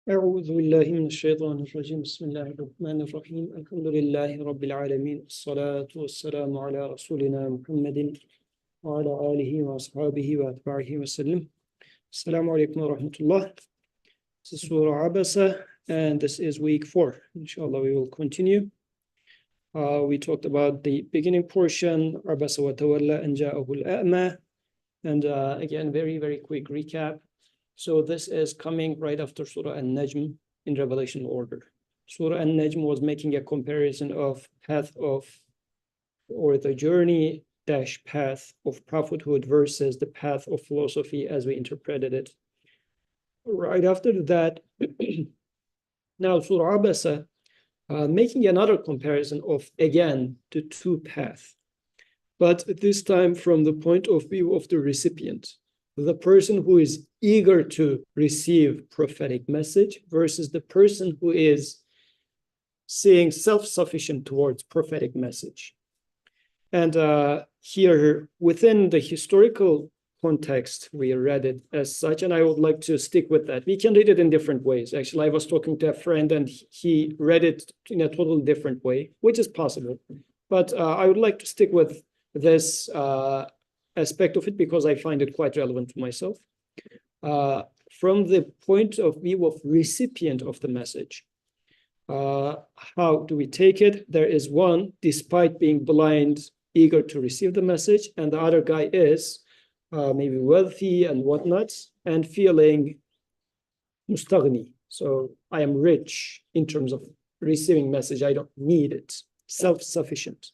أعوذ بالله من الشيطان الرجيم بسم الله الرحمن الرحيم الحمد لله رب العالمين الصلاة والسلام على رسولنا محمد وعلى آله وأصحابه وأتباعه وسلم. Assalamu alaikum wa rahmatullah. This is Surah Abasa and this is week 4. Inshallah we will continue. We talked about the beginning portion, Abasa wa tawalla an ja'ahu al-a'ma, and again very quick recap. So this is coming right after Surah An-Najm in Revelation order. Surah An-Najm was making a comparison of path of, or the journey dash path of prophethood versus the path of philosophy as we interpreted it. Right after that, now Surah Abasa, making another comparison of, again, the two paths, but this time from the point of view of the recipient, the person who is eager to receive prophetic message versus the person who is seeing self-sufficient towards prophetic message. And here, within the historical context, we read it as such, and I would like to stick with that. We can read it in different ways. Actually, I was talking to a friend, and he read it in a totally different way, which is possible. But I would like to stick with this aspect of it because I find it quite relevant to myself. From the point of view of recipient of the message, how do we take it? There is one, despite being blind, eager to receive the message, and the other guy is maybe wealthy and whatnot, and feeling mustaghni. So I am rich in terms of receiving message. I don't need it, self-sufficient.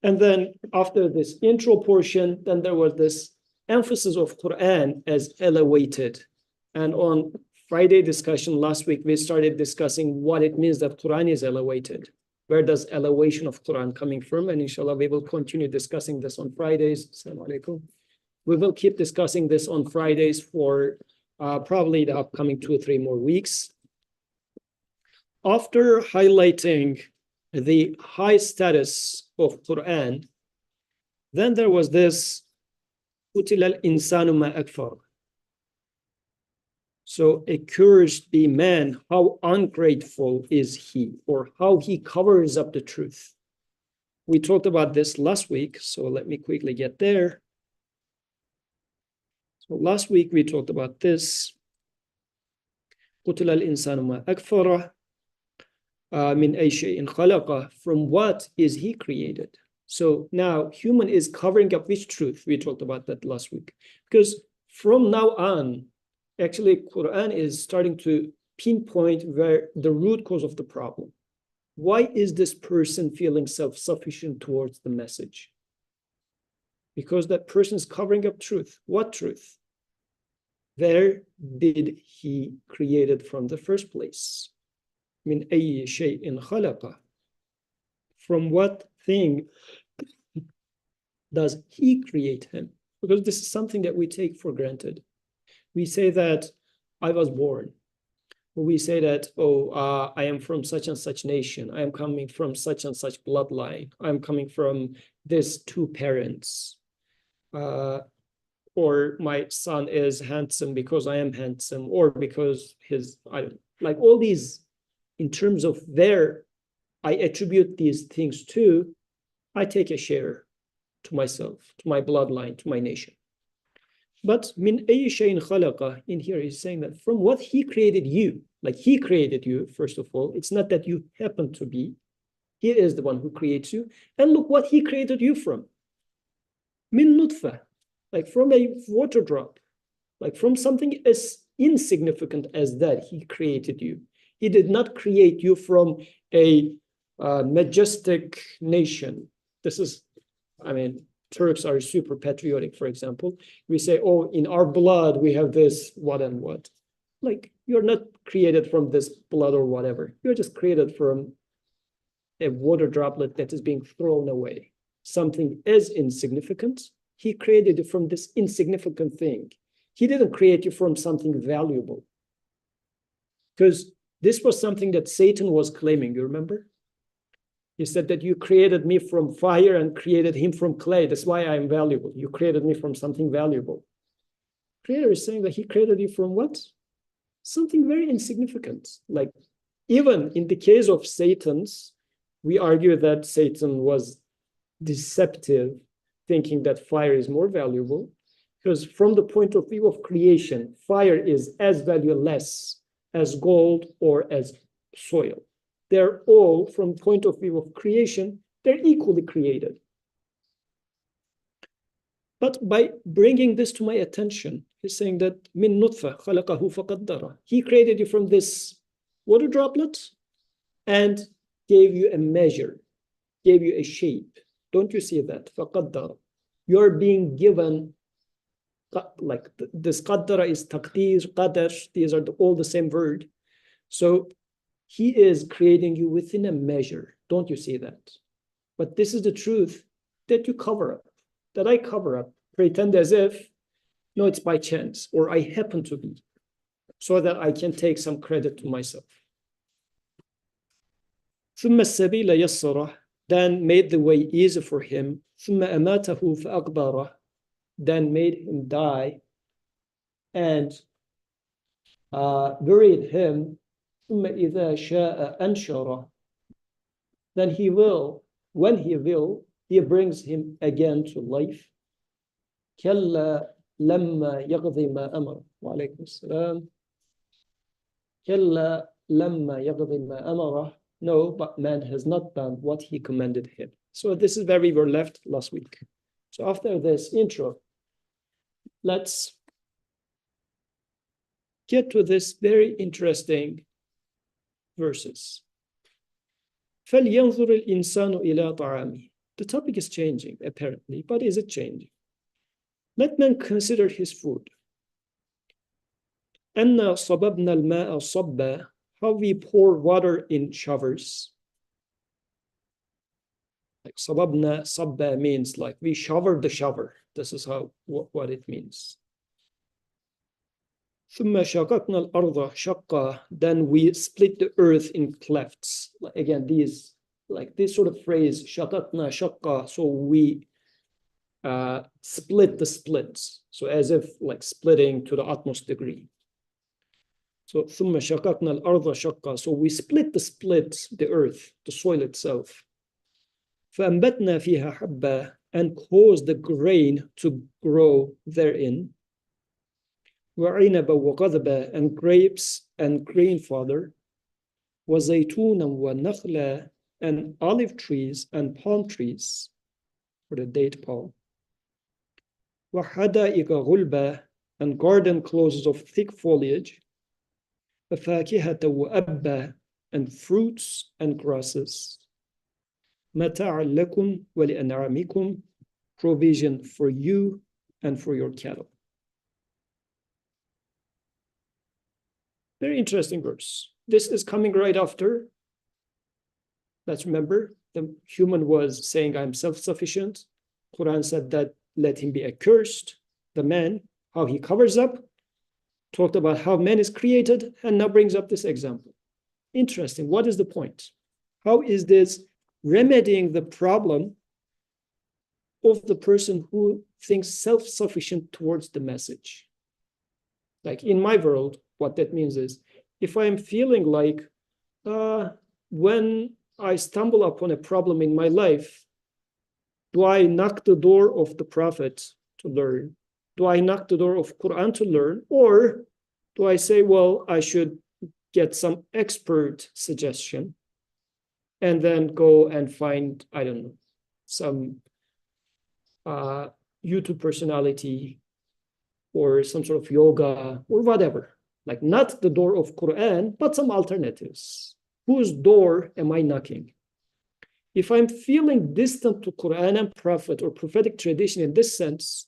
And then after this intro portion, then there was this emphasis of Quran as elevated. And on Friday discussion last week, we started discussing what it means that Quran is elevated. Where does elevation of Quran coming from? And inshallah, we will continue discussing this on Fridays. Assalamu alaikum. We will keep discussing this on Fridays for probably the upcoming 2 or 3 more weeks. After highlighting the high status of Quran, then there was this قُتِلَ الْإِنسَانُ مَا أَكْفَرَ. So accursed be man, how ungrateful is he, or how he covers up the truth. We talked about this last week, so let me quickly get there. So last week we talked about this. قُتِلَ الْإِنسَانُ مَا أَكْفَرَ مِنْ أَيِّ شَيْءٍ خَلَقَهُ. From what is he created? So now human is covering up which truth? We talked about that last week. Because from now on, actually, Quran is starting to pinpoint where the root cause of the problem. Why is this person feeling self-sufficient towards the message? Because that person is covering up truth. What truth? Where did he create it from the first place? Min ayyi shay'in khalaqa. From what thing does he create him? Because this is something that we take for granted. We say that I was born. We say that, I am from such and such nation. I am coming from such and such bloodline. I'm coming from this 2 parents. Or my son is handsome because I am handsome, or because like all these, in terms of where I attribute these things to, I take a share to myself, to my bloodline, to my nation. But min ayyi shay'in khalaqa, in here he's saying that from what he created you, like he created you, first of all, it's not that you happen to be. He is the one who creates you. And look what he created you from. Min nutfa, like from a water drop, like from something as insignificant as that, he created you. He did not create you from a majestic nation. This is, Turks are super patriotic, for example. We say, in our blood, we have this, what and what. Like, you're not created from this blood or whatever. You're just created from a water droplet that is being thrown away. Something is insignificant. He created you from this insignificant thing. He didn't create you from something valuable. Because this was something that Satan was claiming, you remember? He said that you created me from fire and created him from clay. That's why I am valuable. You created me from something valuable. Creator is saying that he created you from what? something very insignificant. Like even in the case of Satan's, we argue that Satan was deceptive, thinking that fire is more valuable, because from the point of view of creation, fire is as valueless as gold or as soil. They're all, from the point of view of creation, they're equally created. But by bringing this to my attention, he's saying that min nutfa khalaqahu faqaddara. He created you from this water droplet and gave you a measure, gave you a shape. Don't you see that? فَقَدَّرَ. You're being given, like this qaddara is taqdir, qadar, these are all the same word. So he is creating you within a measure. Don't you see that? But this is the truth that you cover up, that I cover up, pretend as if, no, it's by chance, or I happen to be, so that I can take some credit to myself. ثُمَّ السَّبِيلَ يَسَّرَهُ. Then made the way easy for him. ثُمَّ أَمَاتَهُ فَأَقْبَرَهُ. Then made him die and buried him. ثُمَّ إِذَا شَاءَ أَنْشَرَهُ. Then he will, when he will, he brings him again to life. كَلَّا لَمَّا يَقْضِ مَا أَمَرَ. وعليكم السلام. كَلَّا لَمَّا يَقْضِ مَا أَمَرَ. No, but man has not done what he commanded him. So this is where we were left last week. So after this intro, let's get to this very interesting verses. فَلْيَنْظُرِ الْإِنسَانُ إِلَىٰ طَعَامِهِ. The topic is changing, apparently, but is it changing? Let man consider his food. أَنَّا صَبَبْنَا الْمَاءَ صَبًّا. How we pour water in showers. Like sababna, sabba means like we showered the shower. This is how what it means. ثُمَّ شَقَقْنَا الْأَرْضَ شَقًّا. Then we split the earth in clefts. Again, these like this sort of phrase, شَقَقْنَا شَقًّا. So we split the splits. So as if like splitting to the utmost degree. So ثُمَّ شَقَقْنَا الْأَرْضَ شَقًّا. So we split the earth, the soil itself. فَأَنْبَتْنَا فِيهَا حَبًّا. And caused the grain to grow therein. وَعِنَبًا وَقَضْبًا. And grapes and grain fodder. وَزَيْتُونًا وَنَخْلًا. And olive trees and palm trees, or the date palm. وَحَدَائِقَ غُلْبًا. And garden closes of thick foliage. وَفَاكِهَةً وَأَبًّا. And fruits and grasses. مَتَاعًا لَكُمْ وَلِأَنْعَامِكُمْ. Provision for you and for your cattle. Very interesting verse. This is coming right after. Let's remember, the human was saying, I'm self-sufficient. Quran said that let him be accursed. The man, how he covers up, talked about how man is created, and now brings up this example. Interesting. What is the point? How is this remedying the problem of the person who thinks self-sufficient towards the message? Like in my world, what that means is, if I'm feeling like when I stumble upon a problem in my life, do I knock the door of the Prophet to learn? Do I knock the door of Quran to learn? Or do I say, well, I should get some expert suggestion and then go and find, I don't know, some YouTube personality or some sort of yoga or whatever. Like not the door of Quran, but some alternatives. Whose door am I knocking? If I'm feeling distant to Quran and Prophet or prophetic tradition in this sense,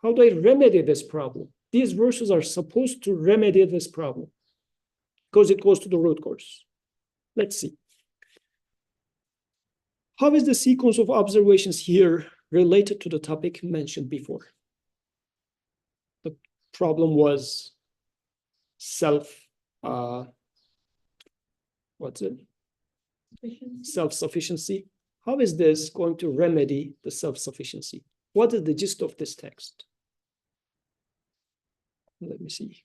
how do I remedy this problem? These verses are supposed to remedy this problem because it goes to the root cause. Let's see. How is the sequence of observations here related to the topic mentioned before? The problem was self-sufficiency. How is this going to remedy the self-sufficiency? What is the gist of this text? Let me see.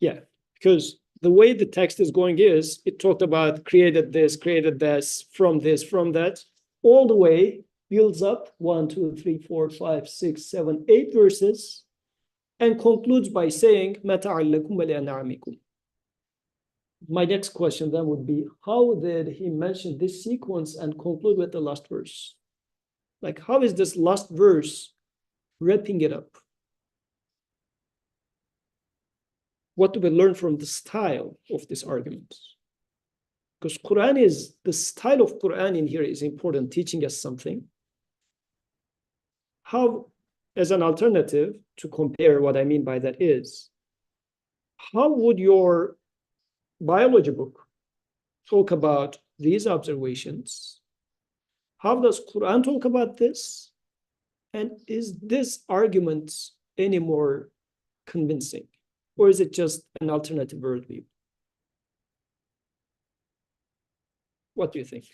Yeah, Because the way the text is going is, it talked about created this, from that, all the way builds up 1, 2, 3, 4, 5, 6, 7, 8 verses, and concludes by saying, مَتَعَلَّكُمْ وَلِأَنْعَامِكُمْ. My next question then would be, how did he mention this sequence and conclude with the last verse? Like, how is this last verse wrapping it up? What do we learn from the style of this argument? Because the style of Quran in here is important, teaching us something. How, as an alternative to compare, what I mean by that is, how would your biology book talk about these observations? How does Quran talk about this? And is this argument any more convincing? Or is it just an alternative worldview? What do you think?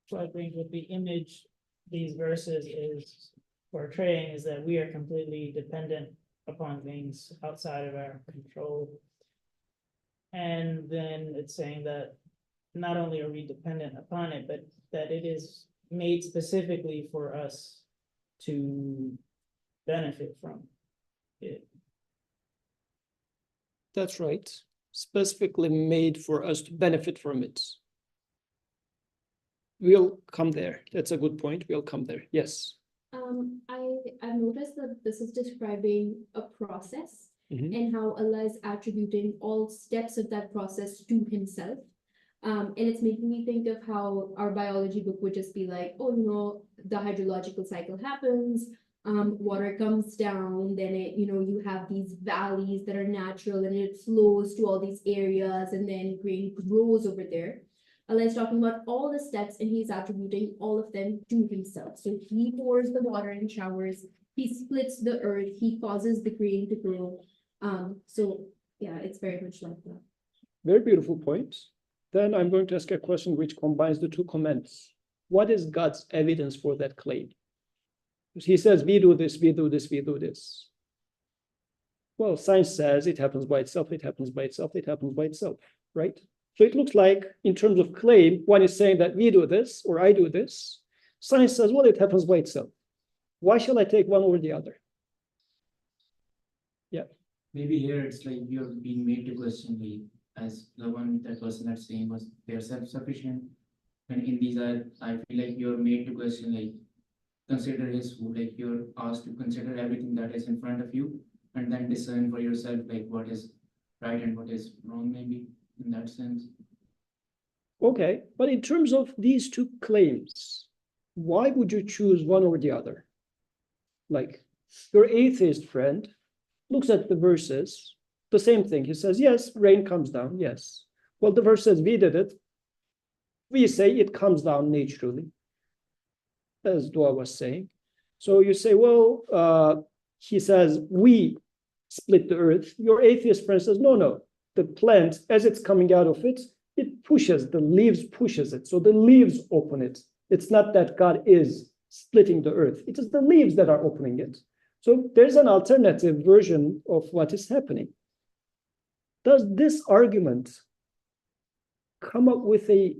So I think what the image these verses is portraying is that we are completely dependent upon things outside of our control. And then it's saying that not only are we dependent upon it, but that it is made specifically for us to benefit from it. That's right. Specifically made for us to benefit from it. We'll come there. That's a good point. We'll come there. Yes. I've noticed that this is describing a process and how Allah is attributing all steps of that process to himself. And it's making me think of how our biology book would just be like, oh, the hydrological cycle happens, water comes down, then you have these valleys that are natural and it flows to all these areas and then grain grows over there. Allah is talking about all the steps and he's attributing all of them to himself. So he pours the water in showers, he splits the earth, he causes the grain to grow. So yeah, it's very much like that. Very beautiful point. Then I'm going to ask a question which combines the two comments. What is God's evidence for that claim? He says, we do this, we do this, we do this. Well, science says it happens by itself, it happens by itself, it happens by itself, right? So it looks like, in terms of claim, one is saying that we do this or I do this. Science says, well, it happens by itself. Why shall I take one over the other? Yeah. Maybe here it's like you're being made to question, as the that person that's saying was they're self-sufficient. And in these, I feel like you're made to question, consider his food, you're asked to consider everything that is in front of you and then discern for yourself, what is right and what is wrong, maybe. In that sense. Okay, but in terms of these two claims, why would you choose one over the other? Like, your atheist friend looks at the verses, the same thing. He says, yes, rain comes down, yes. Well, the verse says we did it. We say it comes down naturally, as Dua was saying. So you say, well, he says, we split the earth. Your atheist friend says, no. The plant, as it's coming out of it, it pushes, the leaves pushes it. So the leaves open it. It's not that God is splitting the earth. It is the leaves that are opening it. So there's an alternative version of what is happening. Does this argument come up with a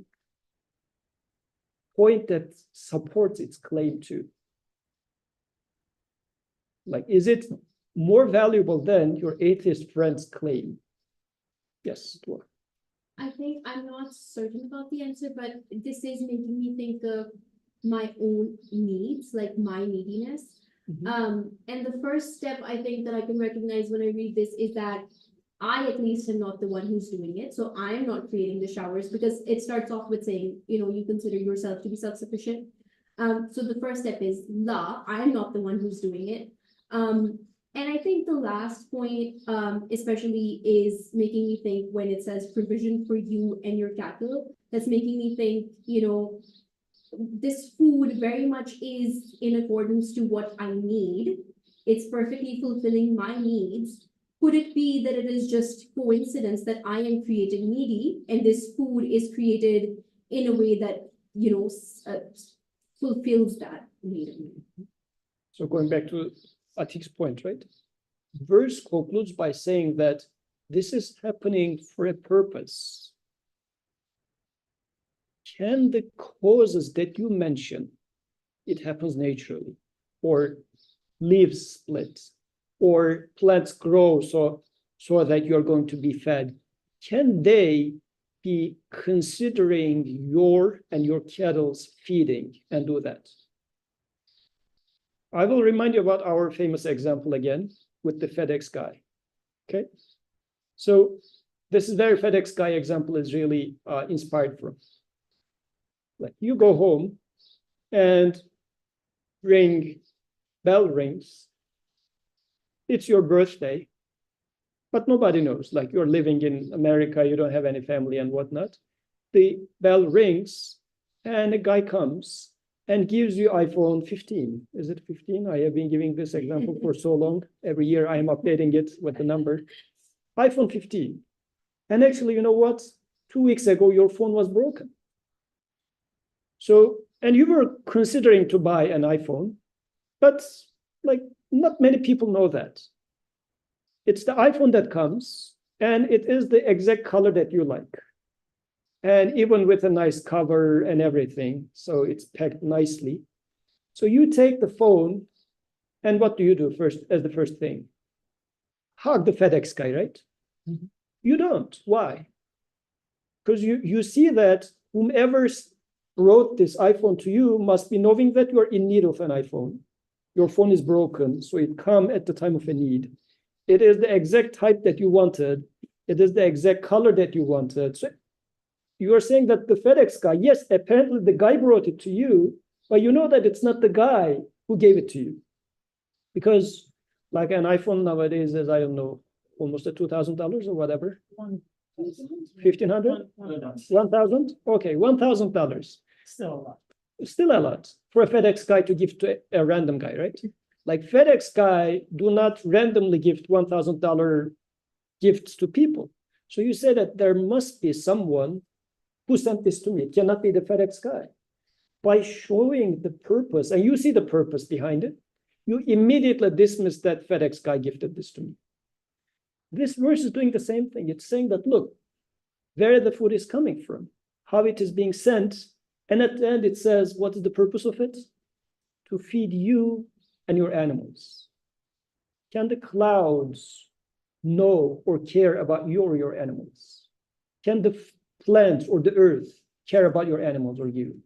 point that supports its claim too? Is it more valuable than your atheist friend's claim? Yes, Dua. I think I'm not certain about the answer, but this is making me think of my own needs, like my neediness. And the first step I think that I can recognize when I read this is that I at least am not the one who's doing it. So I'm not creating the showers, because it starts off with saying, you consider yourself to be self-sufficient. So the first step is la, I am not the one who's doing it. And I think the last point, especially, is making me think when it says provision for you and your cattle, that's making me think, this food very much is in accordance to what I need. It's perfectly fulfilling my needs. Could it be that it is just coincidence that I am created needy and this food is created in a way that, fulfills that need? So going back to Atik's point, right? Verse concludes by saying that this is happening for a purpose. Can the causes that you mention, it happens naturally, or leaves split, or plants grow so that you're going to be fed, can they be considering your and your cattle's feeding and do that? I will remind you about our famous example again with the FedEx guy. Okay, so this is where FedEx guy example is really inspired from. Like you go home and bell rings. It's your birthday, but nobody knows. Like you're living in America, you don't have any family and whatnot. The bell rings and a guy comes and gives you iPhone 15. Is it 15? I have been giving this example for so long. Every year I am updating it with the number. iPhone 15. And actually, you know what? 2 weeks ago, your phone was broken. So, and you were considering to buy an iPhone, but like not many people know that. It's the iPhone that comes, and it is the exact color that you like. And even with a nice cover and everything, so it's packed nicely. So you take the phone, and what do you do first as the first thing? Hug the FedEx guy, right? Mm-hmm. You don't. Why? Because you see that whomever wrote this iPhone to you must be knowing that you are in need of an iPhone. Your phone is broken, so it comes at the time of a need. It is the exact type that you wanted. It is the exact color that you wanted. So you are saying that the FedEx guy, yes, apparently the guy brought it to you, but you know that it's not the guy who gave it to you. Because like an iPhone nowadays is, I don't know, almost $2,000 or whatever. $1,500? 1,000? Okay, $1,000. Still a lot. Still a lot for a FedEx guy to give to a random guy, right? Like FedEx guy do not randomly give $1,000 gifts to people. So you say that there must be someone who sent this to me. It cannot be the FedEx guy. By showing the purpose, and you see the purpose behind it, you immediately dismiss that FedEx guy gifted this to me. This verse is doing the same thing. It's saying that, look, where the food is coming from, how it is being sent, and at the end it says, what is the purpose of it? To feed you and your animals. Can the clouds know or care about you or your animals? Can the plants or the earth care about your animals or you?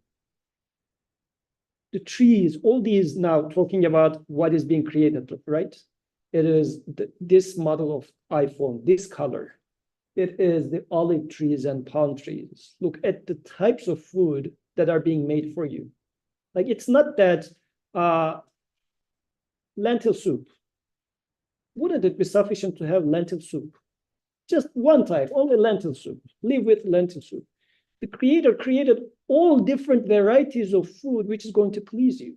The trees, all these now talking about what is being created, right? It is this model of iPhone, this color. It is the olive trees and palm trees. Look at the types of food that are being made for you. Like it's not that lentil soup. Wouldn't it be sufficient to have lentil soup? Just one type, only lentil soup. Live with lentil soup. The creator created all different varieties of food which is going to please you.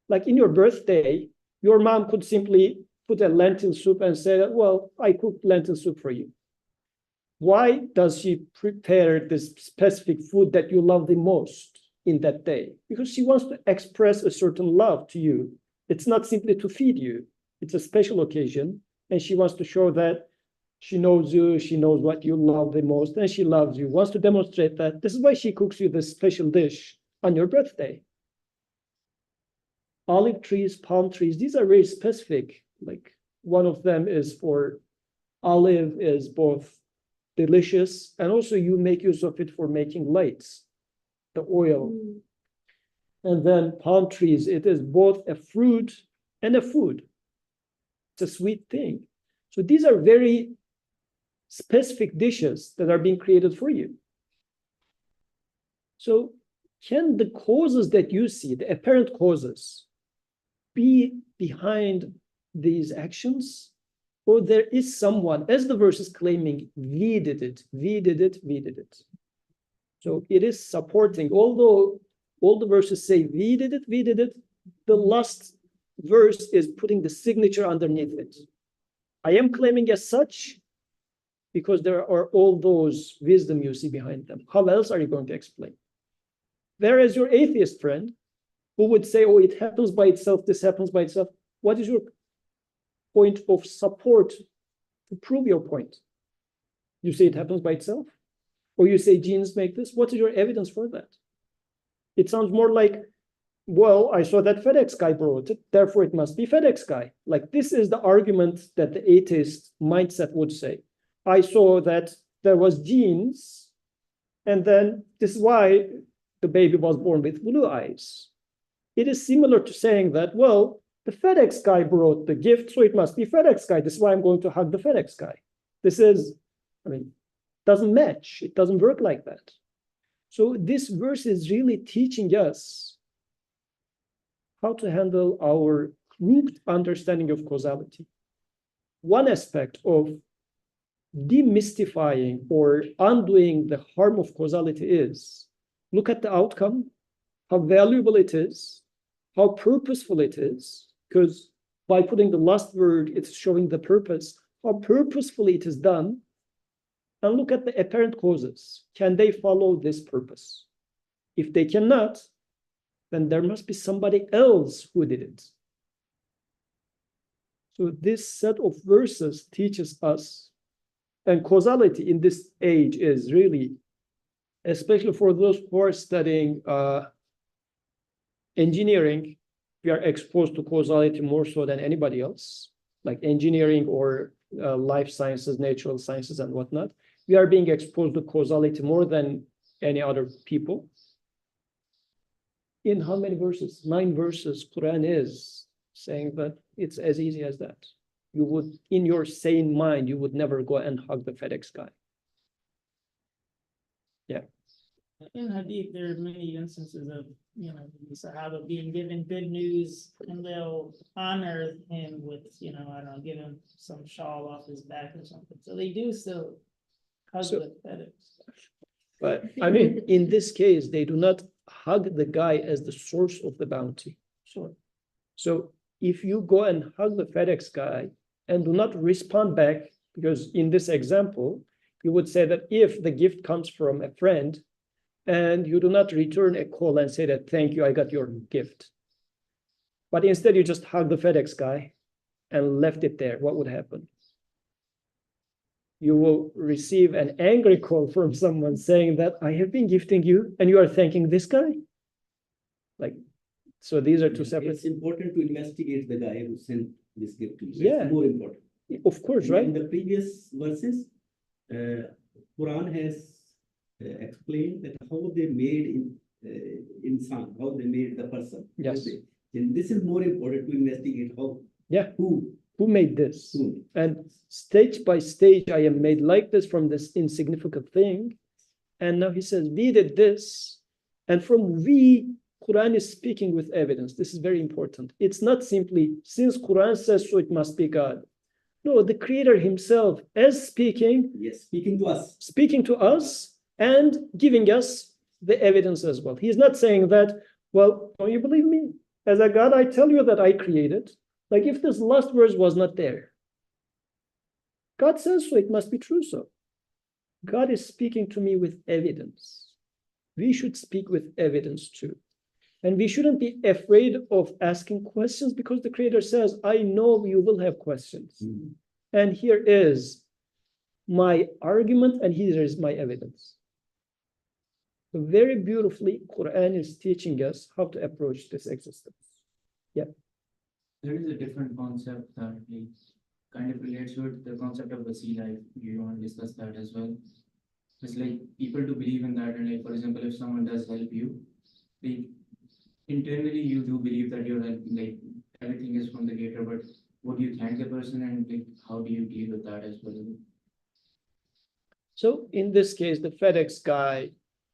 Like in your birthday, your mom could simply put a lentil soup and say, well, I cooked lentil soup for you. Why does she prepare this specific food that you love the most in that day? Because she wants to express a certain love to you. It's not simply to feed you. It's a special occasion, and she wants to show that she knows you, she knows what you love the most, and she loves you, wants to demonstrate that. This is why she cooks you this special dish on your birthday. Olive trees, palm trees, these are very specific. Like one of them is for olive is both delicious, and also you make use of it for making lights, the oil. And then palm trees, it is both a fruit and a food. It's a sweet thing. So these are very specific dishes that are being created for you. So can the causes that you see, the apparent causes, be behind these actions? Or there is someone, as the verse is claiming, we did it, we did it, we did it. So it is supporting, although all the verses say we did it, the last verse is putting the signature underneath it. I am claiming as such because there are all those wisdom you see behind them. How else are you going to explain? Whereas your atheist friend, who would say, oh, it happens by itself, this happens by itself. What is your point of support to prove your point. You say it happens by itself, or you say genes make this. What is your evidence for that? It sounds more like, well, I saw that FedEx guy brought it, therefore it must be FedEx guy. Like, this is the argument that the atheist mindset would say. I saw that there was genes, and then this is why the baby was born with blue eyes. It is similar to saying that, well, the FedEx guy brought the gift, so it must be FedEx guy. This is why I'm going to hug the FedEx guy. This is, doesn't match. It doesn't work like that. So this verse is really teaching us how to handle our root understanding of causality. One aspect of demystifying or undoing the harm of causality is look at the outcome, how valuable it is, how purposeful it is, because by putting the last word, it's showing the purpose, how purposefully it is done, and look at the apparent causes. Can they follow this purpose? If they cannot, then there must be somebody else who did it. So this set of verses teaches us, and causality in this age is really, especially for those who are studying engineering, we are exposed to causality more so than anybody else, like engineering or life sciences, natural sciences, and whatnot. We are being exposed to causality more than any other people. In how many verses? 9 verses, Quran is saying that it's as easy as that. You would, in your sane mind, you would never go and hug the FedEx guy. Yeah. In Hadith, there are many instances of, the Sahaba being given good news, and they'll honor him with, give him some shawl off his back or something. So they do still hug the FedEx. But in this case, they do not hug the guy as the source of the bounty. Sure. So if you go and hug the FedEx guy and do not respond back, because in this example, you would say that if the gift comes from a friend and you do not return a call and say that, thank you, I got your gift, but instead you just hug the FedEx guy and left it there, what would happen? You will receive an angry call from someone saying that I have been gifting you and you are thanking this guy. So these are two separate. It's important to investigate the guy who sent this gift to you. Yeah. It's more important. Of course, right? In the previous verses, Quran has explained that how they made insan, how they made the person. Yes. And this is more important to investigate how. Yeah. Who made this? Who? And stage by stage, I am made like this from this insignificant thing. And now he says, we did this. And from we, Quran is speaking with evidence. This is very important. It's not simply, since Quran says so, it must be God. No, the Creator himself is speaking. Yes, speaking to us. Speaking to us and giving us the evidence as well. He's not saying that, well, don't you believe me? As a God, I tell you that I created. Like if this last verse was not there, God says so, it must be true so. God is speaking to me with evidence. We should speak with evidence too. And we shouldn't be afraid of asking questions because the Creator says, I know you will have questions. Mm-hmm. And here is my argument and here is my evidence. So very beautifully, Quran is teaching us how to approach this existence. Yeah. There is a different concept that kind of relates to it, the concept of wasila. Do you want to discuss that as well? It's like people to believe in that, and for example, if someone does help you, internally you do believe that you're everything is from the Creator, but would you thank the person and how do you deal with that as well? So in this case, the FedEx guy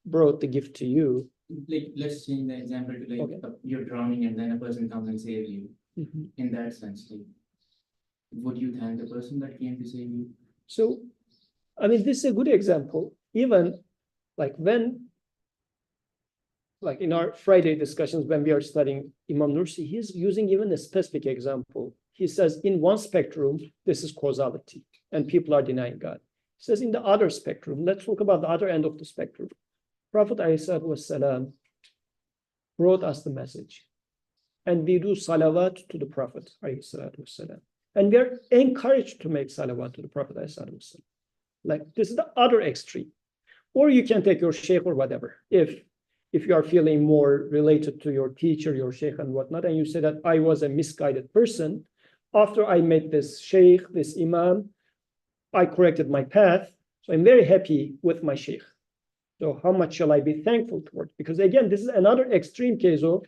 brought the gift to you. Let's change the example to you're drowning and then a person comes and saves you. Mm-hmm. In that sense, would you thank the person that came to save you? So, this is a good example. Even when in our Friday discussions, when we are studying Imam Nursi, he's using even a specific example. He says in one spectrum, this is causality, and people are denying God. He says in the other spectrum, let's talk about the other end of the spectrum. Prophet ﷺ brought us the message. And we do salawat to the Prophet ﷺ. And we are encouraged to make salawat to the Prophet ﷺ. Like this is the other extreme. Or you can take your sheikh or whatever. If you are feeling more related to your teacher, your sheikh and whatnot, and you say that I was a misguided person, after I met this sheikh, this imam, I corrected my path. So I'm very happy with my sheikh. So how much shall I be thankful towards? Because again, this is another extreme case of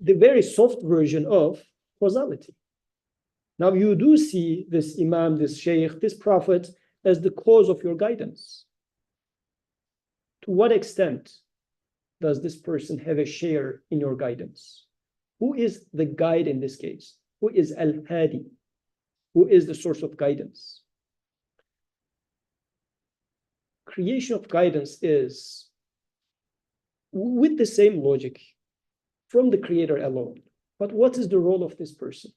the very soft version of causality. Now you do see this imam, this sheikh, this prophet as the cause of your guidance. To what extent does this person have a share in your guidance? Who is the guide in this case? Who is al-hadi? Who is the source of guidance? Creation of guidance is with the same logic from the creator alone. But what is the role of this person?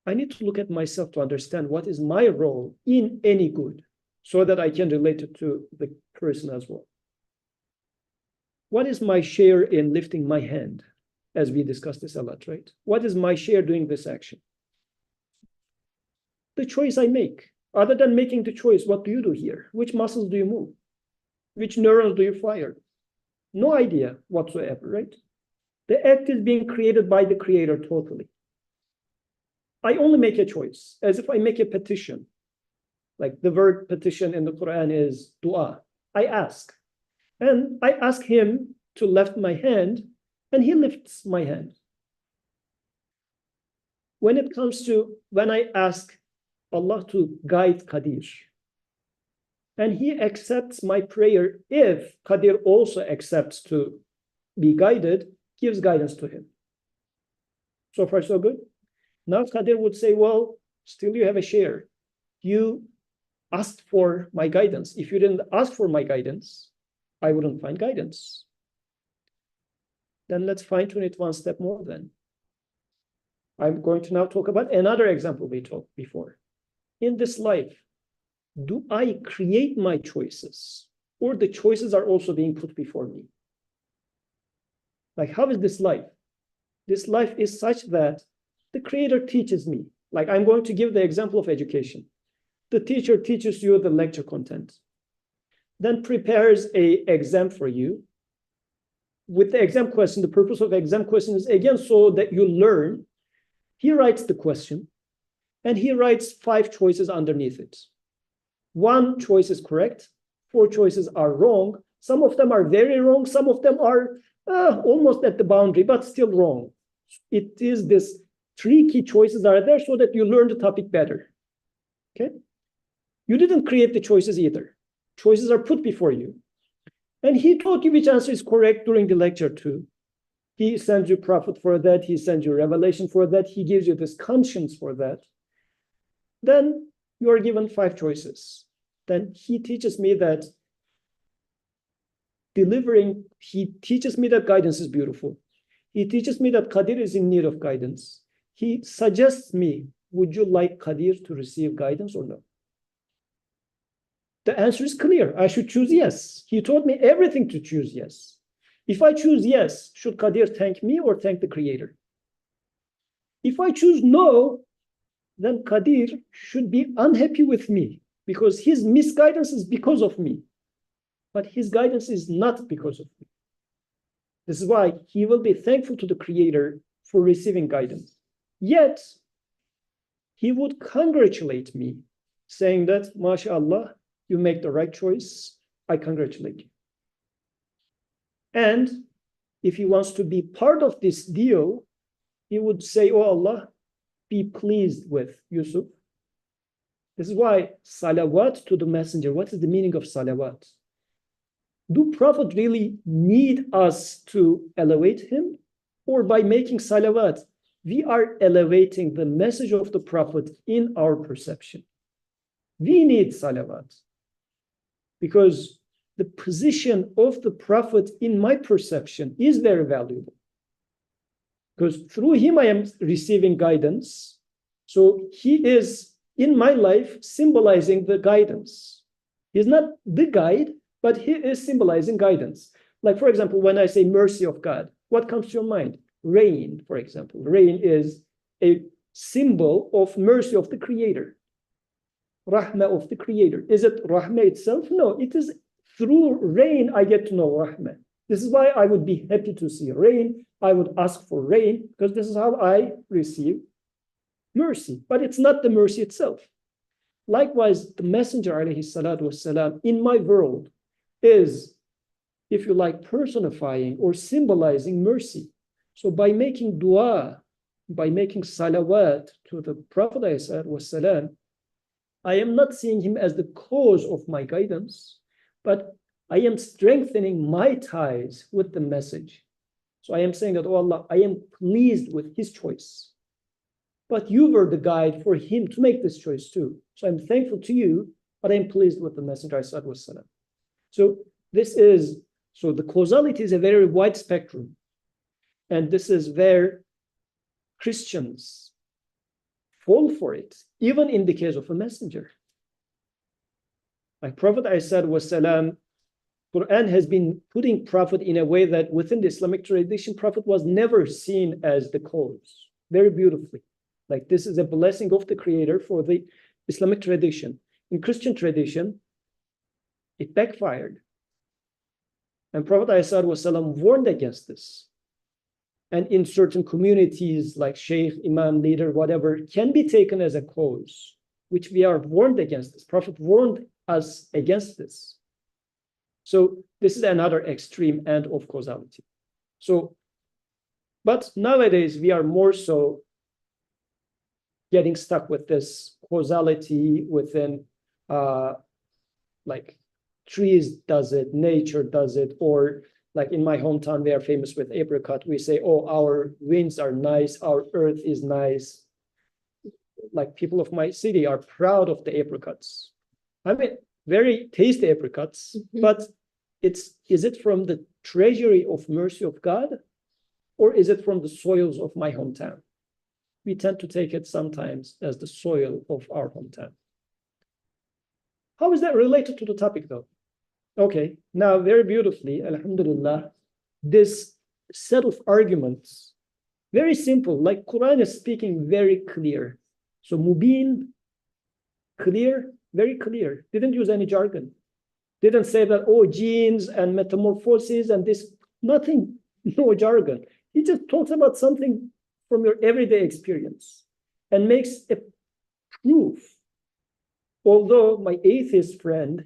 I need to look at myself to understand what is my role in any good so that I can relate it to the person as well. What is my share in lifting my hand? As we discussed this a lot, right? What is my share doing this action? The choice I make. Other than making the choice, what do you do here? Which muscles do you move? Which neurons do you fire? No idea whatsoever, right? The act is being created by the creator totally. I only make a choice, as if I make a petition. Like the word petition in the Quran is dua. I ask. And I ask him to lift my hand, and he lifts my hand. When it comes to when I ask Allah to guide Qadir, and he accepts my prayer, if Qadir also accepts to be guided, gives guidance to him. So far, so good. Now Qadir would say, well, still you have a share. You asked for my guidance. If you didn't ask for my guidance, I wouldn't find guidance. Then let's fine-tune it one step more then. I'm going to now talk about another example we talked before. In this life, do I create my choices, or the choices are also being put before me? Like, how is this life? This life is such that the creator teaches me. Like, I'm going to give the example of education. The teacher teaches you the lecture content, then prepares an exam for you. With the exam question, the purpose of exam question is again so that you learn. He writes the question, and he writes 5 choices underneath it. 1 choice is correct, 4 choices are wrong. Some of them are very wrong, some of them are almost at the boundary, but still wrong. It is this 3 key choices are there so that you learn the topic better. Okay? You didn't create the choices either. Choices are put before you. And he taught you which answer is correct during the lecture too. He sends you prophet for that. He sends you revelation for that. He gives you this conscience for that. Then you are given 5 choices. Then he teaches me that he teaches me that guidance is beautiful. He teaches me that Qadir is in need of guidance. He suggests me, would you like Qadir to receive guidance or no? The answer is clear. I should choose yes. He taught me everything to choose yes. If I choose yes, should Qadir thank me or thank the creator? If I choose no, then Qadir should be unhappy with me because his misguidance is because of me. But his guidance is not because of me. This is why he will be thankful to the creator for receiving guidance. Yet, he would congratulate me, saying that, MashaAllah, you make the right choice. I congratulate you. And if he wants to be part of this deal, he would say, oh Allah, be pleased with Yusuf. This is why salawat to the messenger. What is the meaning of salawat? Do Prophet really need us to elevate him? Or by making salawat, we are elevating the message of the Prophet in our perception. We need salawat. Because the position of the Prophet in my perception is very valuable. Because through him I am receiving guidance. So he is, in my life, symbolizing the guidance. He's not the guide, but he is symbolizing guidance. Like, for example, when I say mercy of God, what comes to your mind? Rain, for example. Rain is a symbol of mercy of the Creator. Rahmah of the Creator. Is it Rahmah itself? No, it is through rain I get to know Rahmah. This is why I would be happy to see rain. I would ask for rain because this is how I receive mercy. But it's not the mercy itself. Likewise, the Messenger alayhi salatu wasalam in my world is, if you like, personifying or symbolizing mercy. So by making dua, by making salawat to the Prophet ﷺ, I am not seeing him as the cause of my guidance, but I am strengthening my ties with the message. So I am saying that, oh Allah, I am pleased with his choice. But you were the guide for him to make this choice too. So I'm thankful to you, but I'm pleased with the Messenger ﷺ. So this is, so the causality is a very wide spectrum. And this is where Christians fall for it, even in the case of a messenger. Like Prophet ﷺ, Quran has been putting Prophet in a way that within the Islamic tradition, Prophet was never seen as the cause, very beautifully. Like this is a blessing of the Creator for the Islamic tradition. In Christian tradition, it backfired. And Prophet ﷺ warned against this. And in certain communities like sheikh, imam, leader, whatever, can be taken as a cause, which we are warned against this. Prophet warned us against this. So this is another extreme end of causality. So, but nowadays we are more so getting stuck with this causality within like trees does it, nature does it, or like in my hometown, we are famous with apricot. We say, oh, our winds are nice, our earth is nice. Like people of my city are proud of the apricots. I mean, very tasty apricots, but is it from the treasury of mercy of God, or is it from the soils of my hometown? We tend to take it sometimes as the soil of our hometown. How is that related to the topic though? Okay, now very beautifully, alhamdulillah, this set of arguments, very simple, like Quran is speaking very clear. So mubin, clear, very clear, didn't use any jargon. Didn't say that, oh, genes and metamorphosis and this, nothing, no jargon. He just talks about something from your everyday experience and makes a proof. Although my atheist friend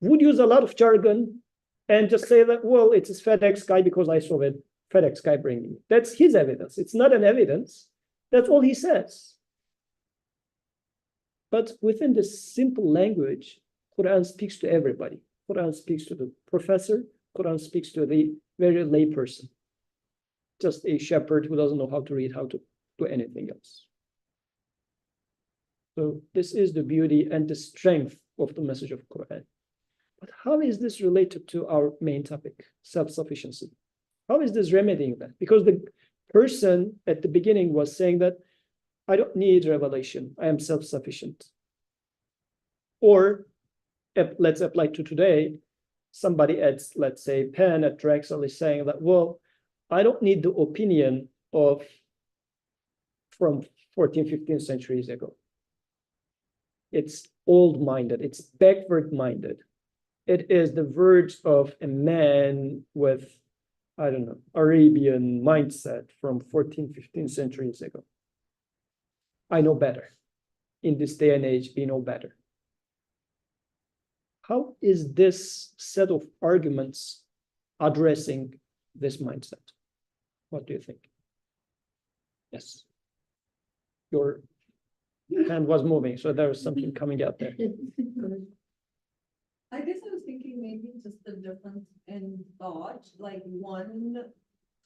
would use a lot of jargon and just say that, well, it's a FedEx guy because I saw it, FedEx guy bringing it. That's his evidence. It's not an evidence. That's all he says. But within this simple language, Quran speaks to everybody. Quran speaks to the professor. Quran speaks to the very lay person. Just a shepherd who doesn't know how to read, how to do anything else. So this is the beauty and the strength of the message of Quran. But how is this related to our main topic, self-sufficiency? How is this remedying that? Because the person at the beginning was saying that I don't need revelation. I am self-sufficient. Or let's apply to today. Somebody at, let's say, Penn at Drexel is saying that, well, I don't need the opinion of from 14, 15 centuries ago. It's old-minded. It's backward-minded. It is the words of a man with, I don't know, Arabian mindset from 14, 15 centuries ago. I know better. In this day and age, we know better. How is this set of arguments addressing this mindset? What do you think? Yes. Your hand was moving, so there was something coming out there. I guess I was thinking maybe just the difference in thought, like one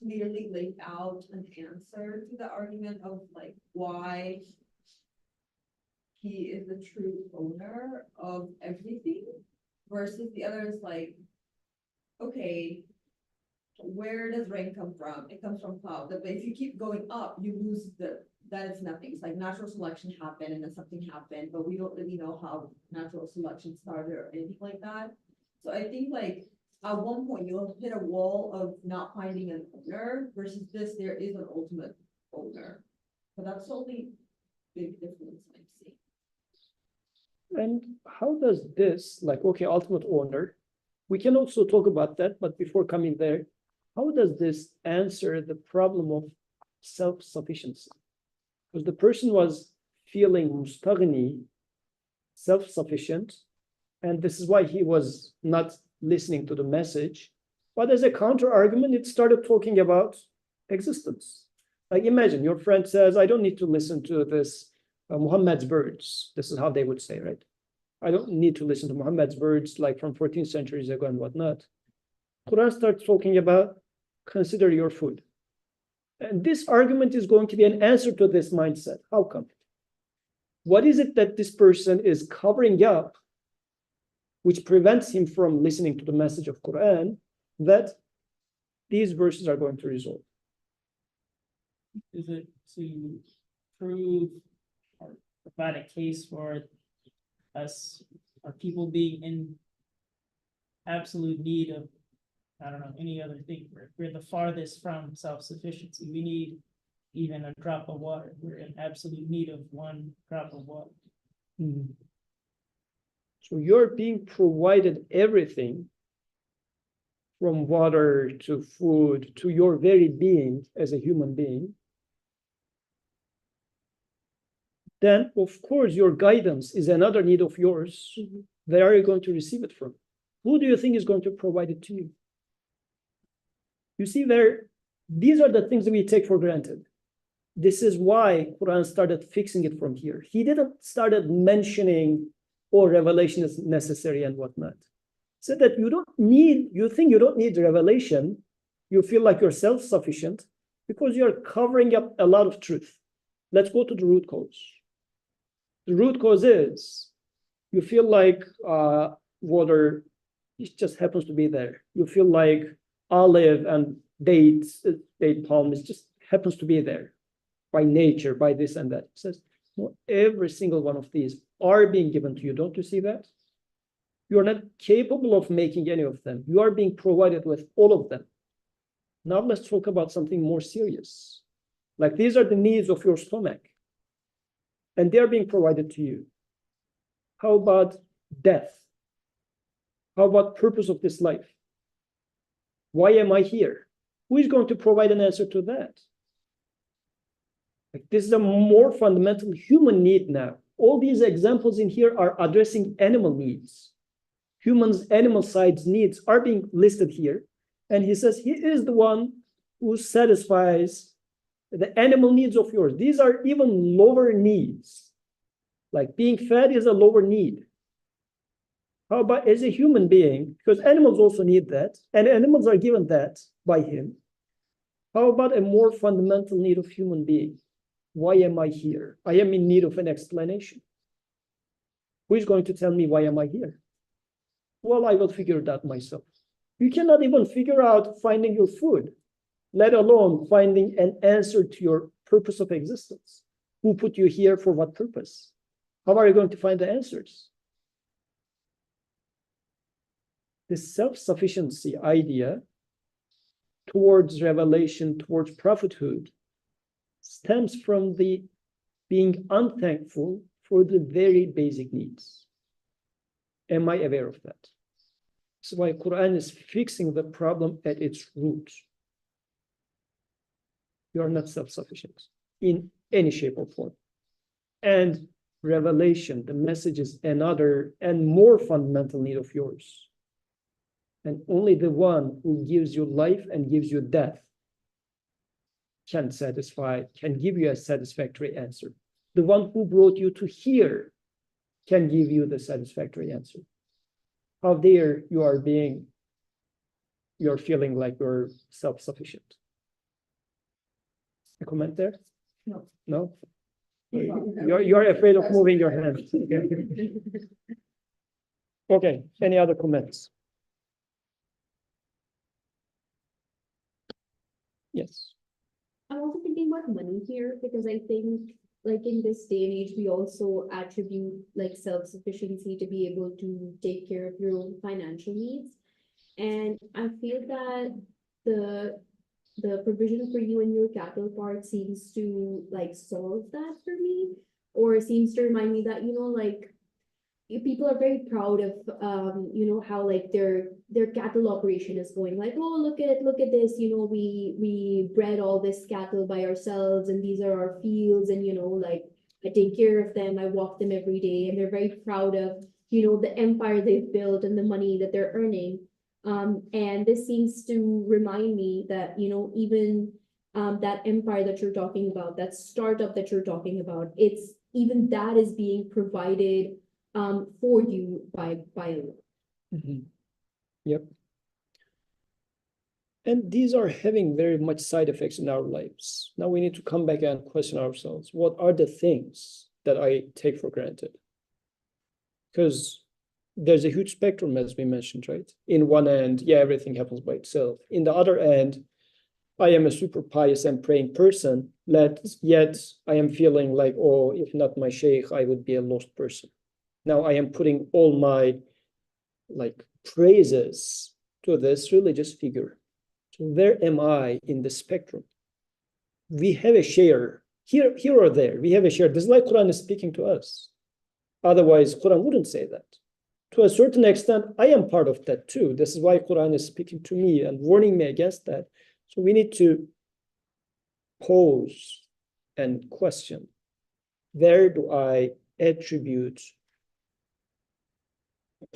clearly laid out an answer to the argument of like why he is the true owner of everything versus the other is like, okay, where does rain come from? It comes from cloud. But if you keep going up, you lose that is nothing. It's like natural selection happened and then something happened, but we don't really know how natural selection started or anything like that. So I think like at one point you'll hit a wall of not finding an owner versus this, there is an ultimate owner. But that's the only big difference I'm seeing. And how does this, like, okay, ultimate owner, we can also talk about that, but before coming there, how does this answer the problem of self-sufficiency? Because the person was feeling mustaghni, self-sufficient, and this is why he was not listening to the message. But as a counter argument, it started talking about existence. Like imagine your friend says, I don't need to listen to this Muhammad's words. This is how they would say, right? I don't need to listen to Muhammad's words like from 14 centuries ago and whatnot. Quran starts talking about consider your food. And this argument is going to be an answer to this mindset. How come? What is it that this person is covering up which prevents him from listening to the message of Quran that these verses are going to resolve? Is it to prove or provide a case for us, or people being in absolute need of, I don't know, any other thing? We're the farthest from self-sufficiency. We need even a drop of water. We're in absolute need of one drop of water. So you're being provided everything from water to food to your very being as a human being. Then, of course, your guidance is another need of yours. Where are you going to receive it from? Who do you think is going to provide it to you? You see, these are the things that we take for granted. This is why Quran started fixing it from here. He didn't started mentioning, oh, revelation is necessary and whatnot. So that you think you don't need revelation, you feel like you're self-sufficient because you're covering up a lot of truth. Let's go to the root cause. The root cause is you feel like water, it just happens to be there. You feel like olive and date palm, it just happens to be there by nature, by this and that. It says, no, every single one of these are being given to you. Don't you see that? You are not capable of making any of them. You are being provided with all of them. Now let's talk about something more serious. Like these are the needs of your stomach, and they're being provided to you. How about death? How about purpose of this life? Why am I here? Who is going to provide an answer to that? Like this is a more fundamental human need now. All these examples in here are addressing animal needs. Humans' animal sides needs are being listed here. And he says he is the one who satisfies the animal needs of yours. These are even lower needs. Like being fed is a lower need. How about as a human being? Because animals also need that, and animals are given that by him. How about a more fundamental need of human being? Why am I here? I am in need of an explanation. Who is going to tell me why am I here? Well, I will figure it out myself. You cannot even figure out finding your food, let alone finding an answer to your purpose of existence. Who put you here for what purpose? How are you going to find the answers? This self-sufficiency idea towards revelation, towards prophethood, stems from the being unthankful for the very basic needs. Am I aware of that? That's why Quran is fixing the problem at its root. You are not self-sufficient in any shape or form. And revelation, the message is another and more fundamental need of yours. And only the one who gives you life and gives you death can give you a satisfactory answer. The one who brought you to here can give you the satisfactory answer. How dare you're feeling like you're self-sufficient. A comment there? No. No? You're afraid of moving your hand. Okay, any other comments? Yes. I'm also thinking about money here because I think like in this day and age, we also attribute like self-sufficiency to be able to take care of your own financial needs. And I feel that the the provision for you and your cattle part seems to like solve that for me, or seems to remind me that, like people are very proud of how like their cattle operation is going, like, oh, look at this, we bred all this cattle by ourselves, and these are our fields, and like I take care of them, I walk them every day, and they're very proud of the empire they've built and the money that they're earning. And this seems to remind me that even that empire that you're talking about, that startup that you're talking about, it's even that is being provided for you by Allah. Yep. And these are having very much side effects in our lives. Now we need to come back and question ourselves. What are the things that I take for granted? Because there's a huge spectrum, as we mentioned, right? In one end, yeah, everything happens by itself. In the other end, I am a super pious and praying person, yet I am feeling like, oh, if not my sheikh, I would be a lost person. Now I am putting all my praises to this religious figure. So where am I in the spectrum? We have a share here or there. We have a share. This is like Quran is speaking to us. Otherwise, Quran wouldn't say that. To a certain extent, I am part of that too. This is why Quran is speaking to me and warning me against that. So we need to pause and question, where do I attribute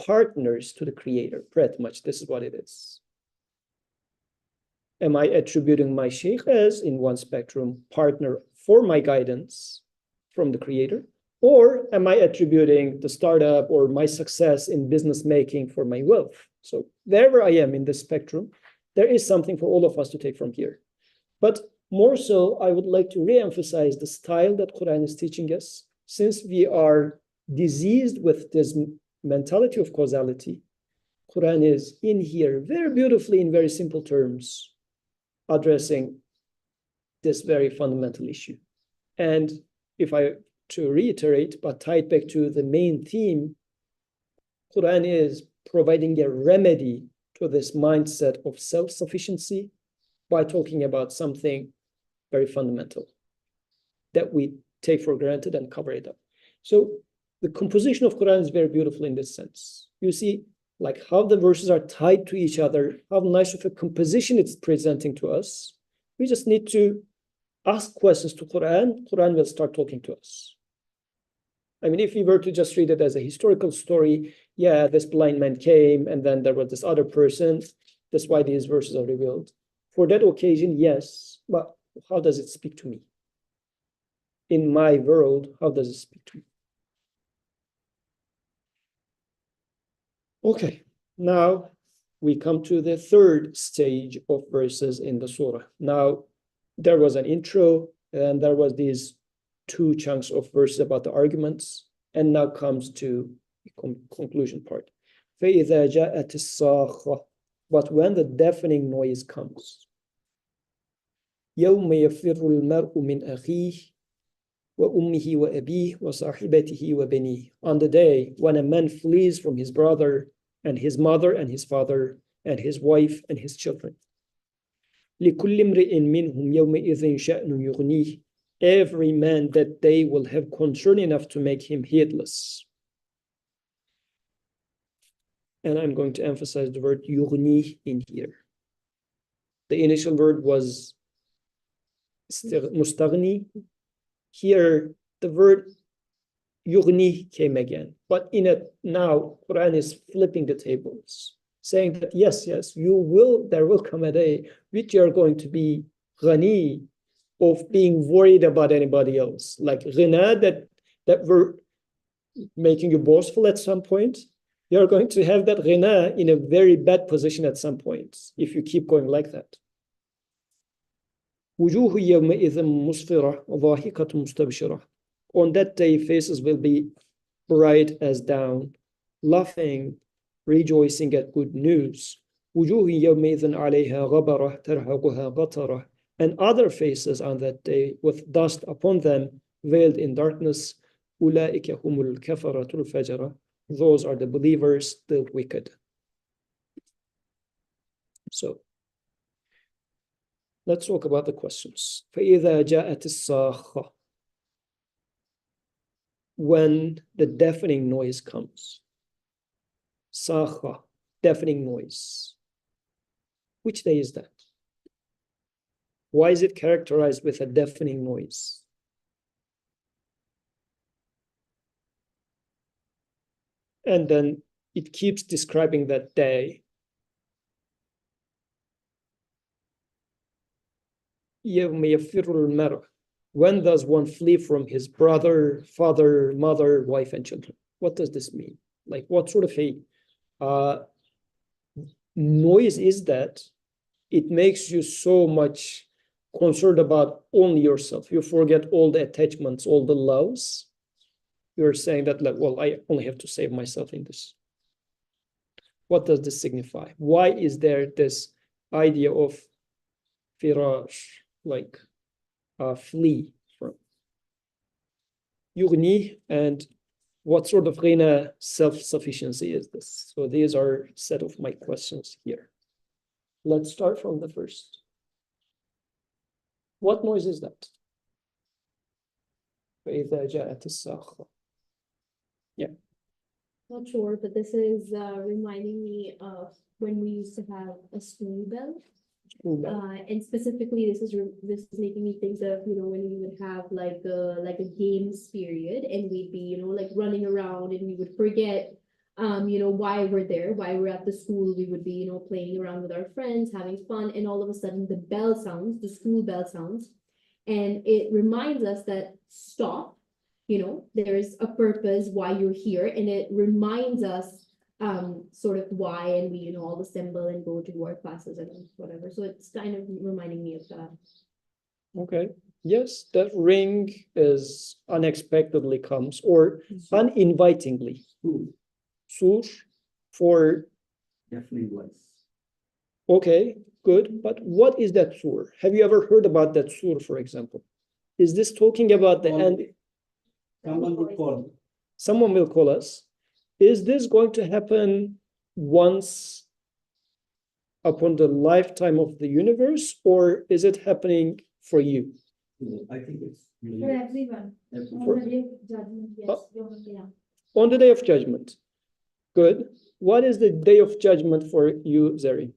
partners to the creator? Pretty much this is what it is. Am I attributing my sheikh as, in one spectrum, partner for my guidance from the creator? Or am I attributing the startup or my success in business making for my wealth? So wherever I am in the spectrum, there is something for all of us to take from here. But more so, I would like to re-emphasize the style that Quran is teaching us. Since we are diseased with this mentality of causality, Quran is in here very beautifully, in very simple terms, addressing this very fundamental issue. And if I to reiterate, but tied back to the main theme, Quran is providing a remedy to this mindset of self-sufficiency by talking about something very fundamental that we take for granted and cover it up. So the composition of Quran is very beautiful in this sense. You see, like how the verses are tied to each other, how nice of a composition it's presenting to us. We just need to ask questions to Quran. Quran will start talking to us. I mean, if we were to just read it as a historical story, yeah, this blind man came and then there was this other person. That's why these verses are revealed. For that occasion, yes, but how does it speak to me? In my world, how does it speak to me? Okay, now we come to the third stage of verses in the surah. Now, there was an intro and there was these two chunks of verses about the arguments, and now comes to the conclusion part. فَإِذَا جَاءَتِ الصَّاخَّةُ, but when the deafening noise comes, يَوْمَ يَفِرُّ الْمَرْءُ مِنْ أَخِيهِ وَأُمِّهِ وَأَبِيهِ وَصَاحِبَتِهِ وَبَنِيهِ, on the day when a man flees from his brother and his mother and his father and his wife and his children. لِكُلِّ امْرِئٍ مِّنْهُمْ يَوْمَئِذٍ شَأْنٌ يُغْنِيهِ, every man that day will have concern enough to make him heedless. And I'm going to emphasize the word yughni in here. The initial word was mustaghni. Here, the word yughni came again. But in it now, Quran is flipping the tables, saying that yes, there will come a day which you are going to be ghani, of being worried about anybody else. Like ghina, that we're making you boastful at some point. You're going to have that ghina in a very bad position at some point if you keep going like that. وجوه يومئذ مسفرة ضاحكة مستبشرة. On that day, faces will be bright as down, laughing, rejoicing at good news. وجوه يومئذ عليها غبرة ترهقها قترة. And other faces on that day with dust upon them, veiled in darkness. أولئك هم الكفرة الفجرة. Those are the believers, the wicked. So, Let's talk about the questions. فإذا جاءت الصاخة. When the deafening noise comes. صاخة, deafening noise. Which day is that? Why is it characterized with a deafening noise? And then it keeps describing that day. يوم يفر المرء. When does one flee from his brother, father, mother, wife, and children? What does this mean? Like, what sort of a noise is that? It makes you so much concerned about only yourself. You forget all the attachments, all the loves. You're saying that, like, well, I only have to save myself in this. What does this signify? Why is there this idea of firash, like flee from? Yughni, and what sort of ghina, self-sufficiency is this? So these are a set of my questions here. Let's start from the first. What noise is that? فإذا جاءت الصاخة. Yeah. Not sure, but this is reminding me of when we used to have a school bell. And specifically, this is making me think of, you know, when we would have like a games period, and we'd be, you know, like running around, and we would forget, you know, why we're there, why we're at the school. We would be, you know, playing around with our friends, having fun, and all of a sudden the bell sounds, the school bell sounds, and it reminds us that stop. You know, there's a purpose why you're here, and it reminds us sort of why, and we, you know, all assemble and go to our classes and whatever. So it's kind of reminding me of that. Okay. Yes, that ring is unexpectedly comes, or uninvitingly. Sur for. Definitely was. Okay, good. But what is that sur? Have you ever heard about that sur, for example? Is this talking about the end? Someone will call. Someone will call us. Is this going to happen once upon the lifetime of the universe, or is it happening for you? I think it's. For everyone. For- On the day of judgment, yes. Yeah. On the day of judgment. Good. What is the day of judgment for you, Zeri?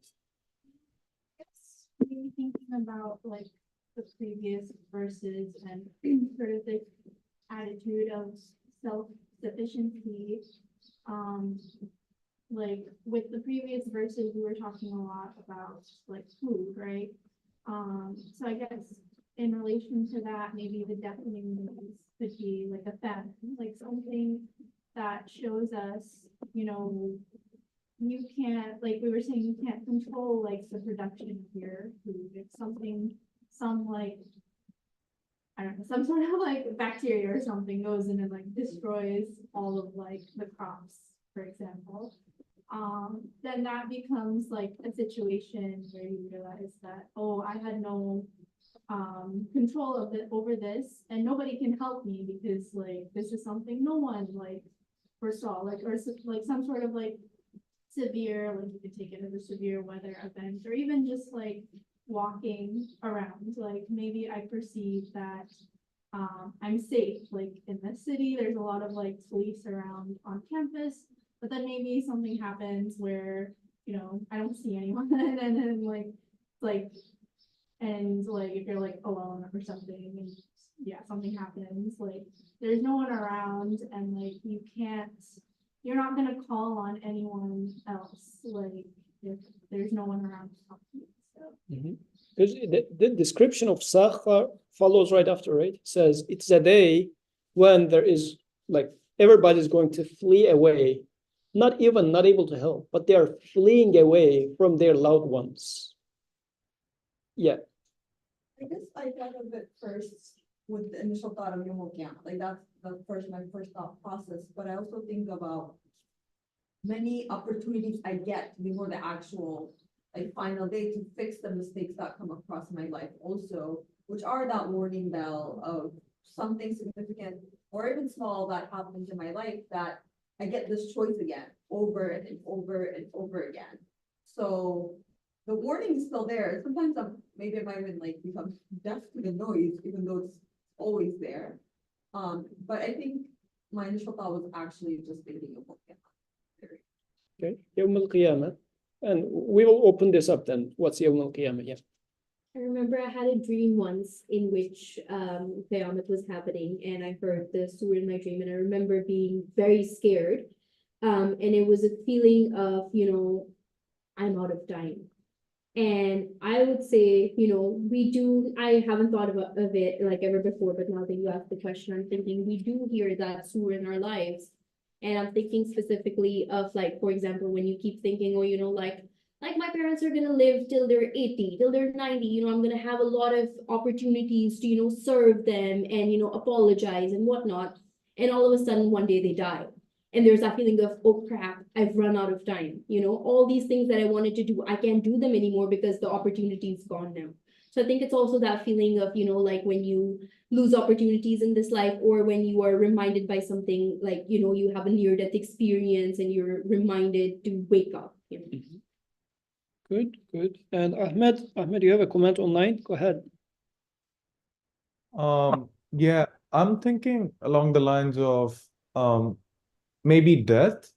It's me thinking about like the previous verses and sort of the attitude of self-sufficiency. Like with the previous verses, we were talking a lot about like food, right? So I guess in relation to that, maybe the deafening noise could be like a theft, like something that shows us, you know, you can't, like we were saying, you can't control like the production of your food. It's something, some like, I don't know, some sort of like bacteria or something goes in and like destroys all of like the crops, for example. Then that becomes like a situation where you realize that, oh, I had no control of it over this, and nobody can help me because like this is something no one like foresaw, like, or like some sort of like severe, like you could take it as a severe weather event, or even just like walking around, like maybe I perceive that I'm safe, like in the city, there's a lot of like police around on campus, but then maybe something happens where, you know, I don't see anyone, and then like, and like if you're like alone or something, and yeah, something happens, like there's no one around, and like you're not gonna call on anyone else, like if there's no one around to talk to you. So Because the description of Sakha follows right after, right? It says it's a day when there is like everybody's going to flee away, not able to help, but they are fleeing away from their loved ones. Yeah. I guess I thought of it first with the initial thought of Yom Qiyamah, like that's my first thought process, but I also think about many opportunities I get before the actual like final day to fix the mistakes that come across my life also, which are that warning bell of something significant or even small that happens in my life that I get this choice again over and over and over again. So the warning is still there. Sometimes maybe I might even like become deaf to the noise, even though it's always there. But I think my initial thought was actually just thinking of Okay, Yawm al-Qiyamah. And we will open this up then. What's Yawm al-Qiyamah? Yeah. I remember I had a dream once in which Qiyamah was happening, and I heard the surah in my dream, and I remember being very scared. And it was a feeling of, you know, I'm out of time. And I would say, you know, I haven't thought of it like ever before, but now that you asked the question, I'm thinking we do hear that surah in our lives. And I'm thinking specifically of, like, for example, when you keep thinking, oh, you know, like my parents are gonna live till they're 80, till they're 90, you know, I'm gonna have a lot of opportunities to, you know, serve them and, you know, apologize and whatnot. And all of a sudden one day they die. And there's that feeling of, oh crap, I've run out of time. You know, all these things that I wanted to do, I can't do them anymore because the opportunity is gone now. So I think it's also that feeling of, you know, like when you lose opportunities in this life, or when you are reminded by something, like, you know, you have a near-death experience and you're reminded to wake up. You know? Good, good. And Ahmed, you have a comment online? Go ahead. Yeah, I'm thinking along the lines of maybe death.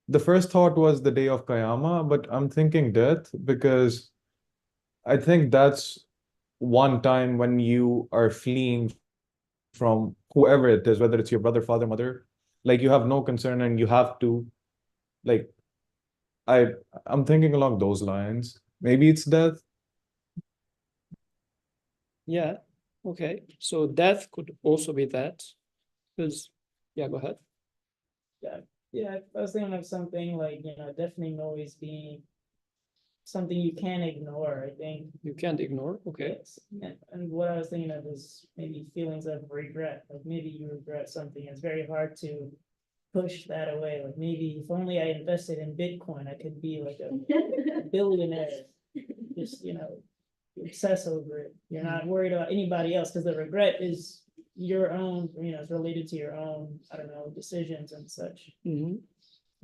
The first thought was the day of Qiyamah, but I'm thinking death because I think that's one time when you are fleeing from whoever it is, whether it's your brother, father, mother, like you have no concern and you have to, like, I'm thinking along those lines. Maybe it's death. Yeah, okay. So death could also be that. Because, yeah, go ahead. Yeah, I was thinking of something like, you know, deafening noise being something you can't ignore, I think. You can't ignore, okay. Yes, and what I was thinking of is maybe feelings of regret, like maybe you regret something, it's very hard to push that away, like maybe if only I invested in Bitcoin, I could be like a billionaire. Just, you know, you obsess over it, you're not worried about anybody else, because the regret is your own, you know, it's related to your own, I don't know, decisions and such.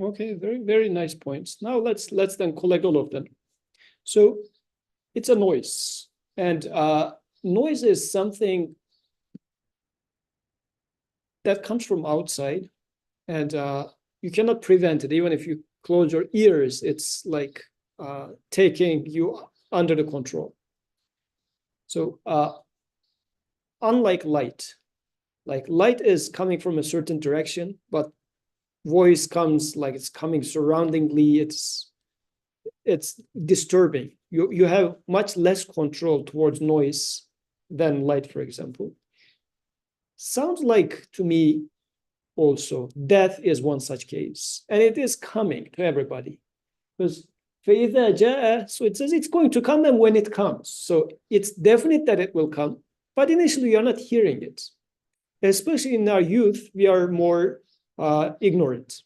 Okay, very, very nice points. Now let's then collect all of them. So it's a noise, and noise is something that comes from outside, and you cannot prevent it. Even if you close your ears, it's like taking you under the control. So unlike light, like light is coming from a certain direction, but voice comes like it's coming surroundingly, it's disturbing. You have much less control towards noise than light, for example. Sounds like to me also death is one such case, and it is coming to everybody, because so it says it's going to come, and when it comes, so it's definite that it will come, but initially you're not hearing it. Especially in our youth, we are more ignorant.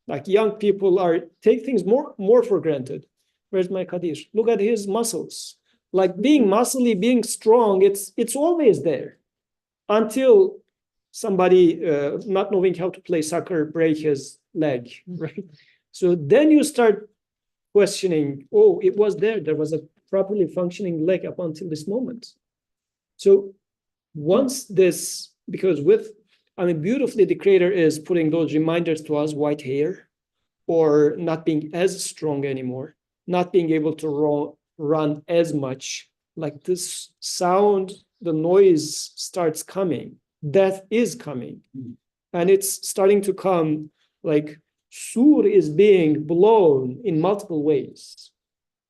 Like young people take things more for granted. Where's my Kadir? Look at his muscles. Like being muscly, being strong, it's always there until somebody not knowing how to play soccer break his leg, right? So then you start questioning, oh, it was there. There was a properly functioning leg up until this moment. So once this, because beautifully the creator is putting those reminders to us, white hair, or not being as strong anymore, not being able to run as much, like this sound, the noise starts coming, death is coming. And it's starting to come, like sur is being blown in multiple ways.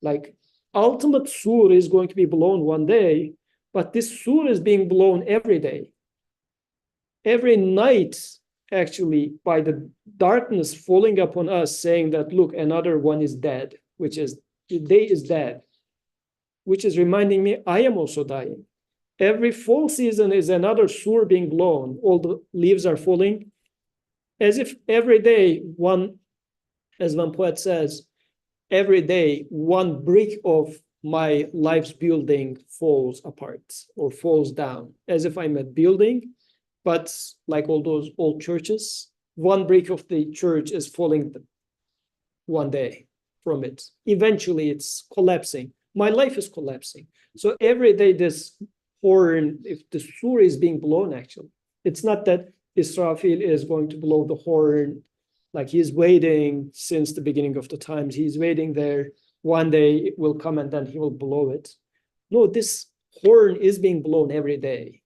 Like ultimate sur is going to be blown one day, but this sur is being blown every day. Every night, actually, by the darkness falling upon us, saying that, look, another one is dead, which is the day is dead, which is reminding me I am also dying. Every fall season is another sur being blown. All the leaves are falling, as if every day as one poet says, every day one brick of my life's building falls apart or falls down, as if I'm a building. But like all those old churches, one brick of the church is falling one day. from it. Eventually, it's collapsing. My life is collapsing. So every day, this horn, if the surah is being blown, actually, it's not that Israfil is going to blow the horn, like he's waiting since the beginning of the times. He's waiting there. One day it will come and then he will blow it. No, this horn is being blown every day.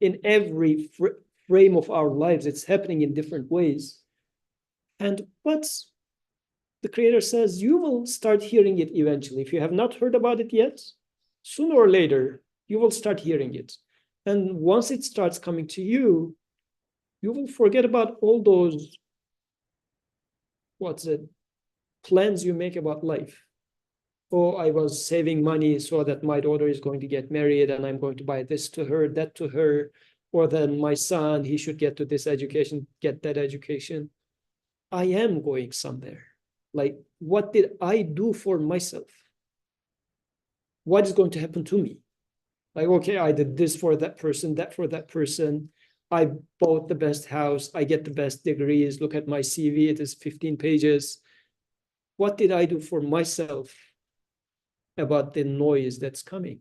In every frame of our lives, it's happening in different ways. And what's the Creator says, you will start hearing it eventually. If you have not heard about it yet, sooner or later, you will start hearing it. And once it starts coming to you, you will forget about all those, plans you make about life. Oh, I was saving money so that my daughter is going to get married and I'm going to buy this to her, that to her, or then my son, he should get to this education, get that education. I am going somewhere. Like, what did I do for myself? What is going to happen to me? Like, okay, I did this for that person, that for that person. I bought the best house. I get the best degrees. Look at my CV. It is 15 pages. What did I do for myself about the noise that's coming?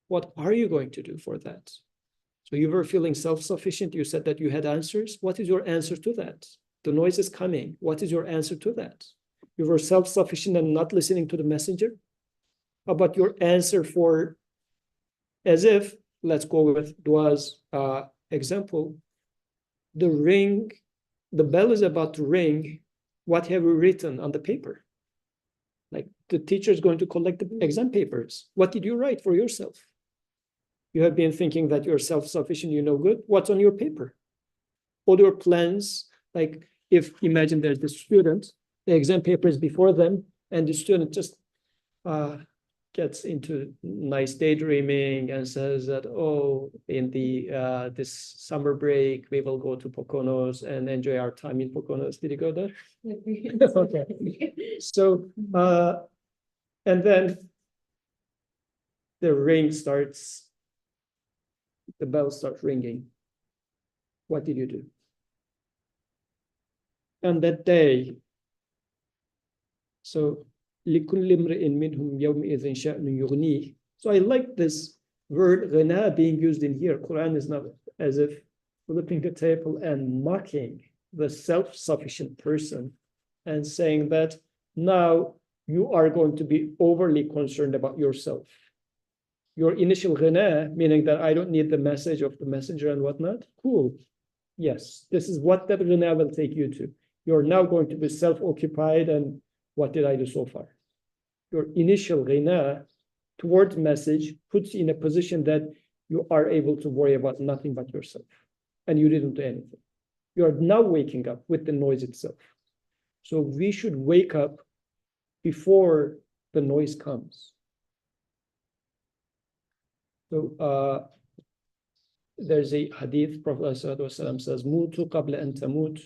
What are you going to do for that? So you were feeling self-sufficient. You said that you had answers. What is your answer to that? The noise is coming. What is your answer to that? You were self-sufficient and not listening to the messenger? How about your answer for, as if, let's go with Dua's example, the bell is about to ring. What have you written on the paper? Like, the teacher is going to collect the exam papers. What did you write for yourself? You have been thinking that you're self-sufficient, you know good. What's on your paper? All your plans, like, if imagine there's the student, the exam paper is before them, and the student just gets into nice daydreaming and says that, oh, in the this summer break, we will go to Poconos and enjoy our time in Poconos. Did you go there? Okay. So, and then the ring starts, the bell starts ringing. What did you do? And that day, so لِكُلِّ امْرِئٍ مِّنْهُمْ يَوْمِئِذٍ شَأْنٌ يُغْنِيهِ. So I like this word ghana being used in here. Quran is not as if flipping the table and mocking the self-sufficient person and saying that now you are going to be overly concerned about yourself. Your initial ghana, meaning that I don't need the message of the messenger and whatnot, cool. Yes, this is what that ghana will take you to. You're now going to be self-occupied and what did I do so far? Your initial ghina towards message puts you in a position that you are able to worry about nothing but yourself. And you didn't do anything. You are now waking up with the noise itself. So we should wake up before the noise comes. So there's a hadith, Prophet ﷺ says, Mutu qabla an tamut,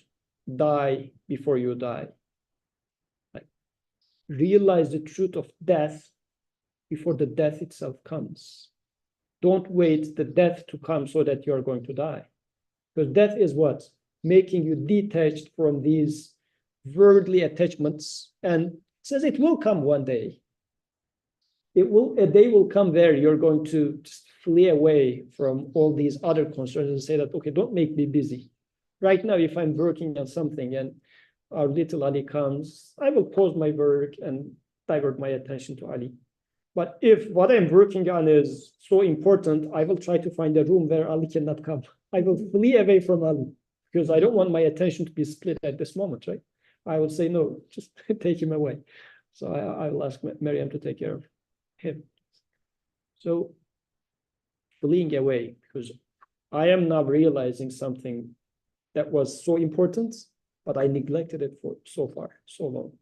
die before you die. Like, realize the truth of death before the death itself comes. Don't wait the death to come so that you're going to die. Because death is what? Making you detached from these worldly attachments. And it says it will come one day. A day will come there, you're going to just flee away from all these other concerns and say that, okay, don't make me busy. Right now, if I'm working on something and our little Ali comes, I will pause my work and divert my attention to Ali. But if what I'm working on is so important, I will try to find a room where Ali cannot come. I will flee away from Ali because I don't want my attention to be split at this moment, right? I will say, no, just take him away. So I will ask Miriam to take care of him. So fleeing away because I am now realizing something that was so important, but I neglected it for so long.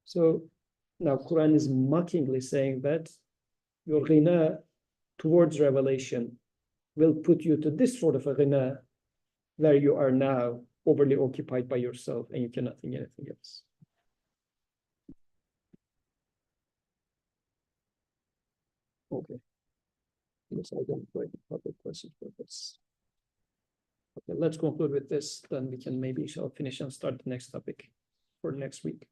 So now Quran is mockingly saying that your ghina towards revelation will put you to this sort of a ghina where you are now overly occupied by yourself and you cannot think anything else. Okay. Yes, I don't write public questions for this. Okay, let's conclude with this, then we can maybe shall finish and start the next topic. for next week.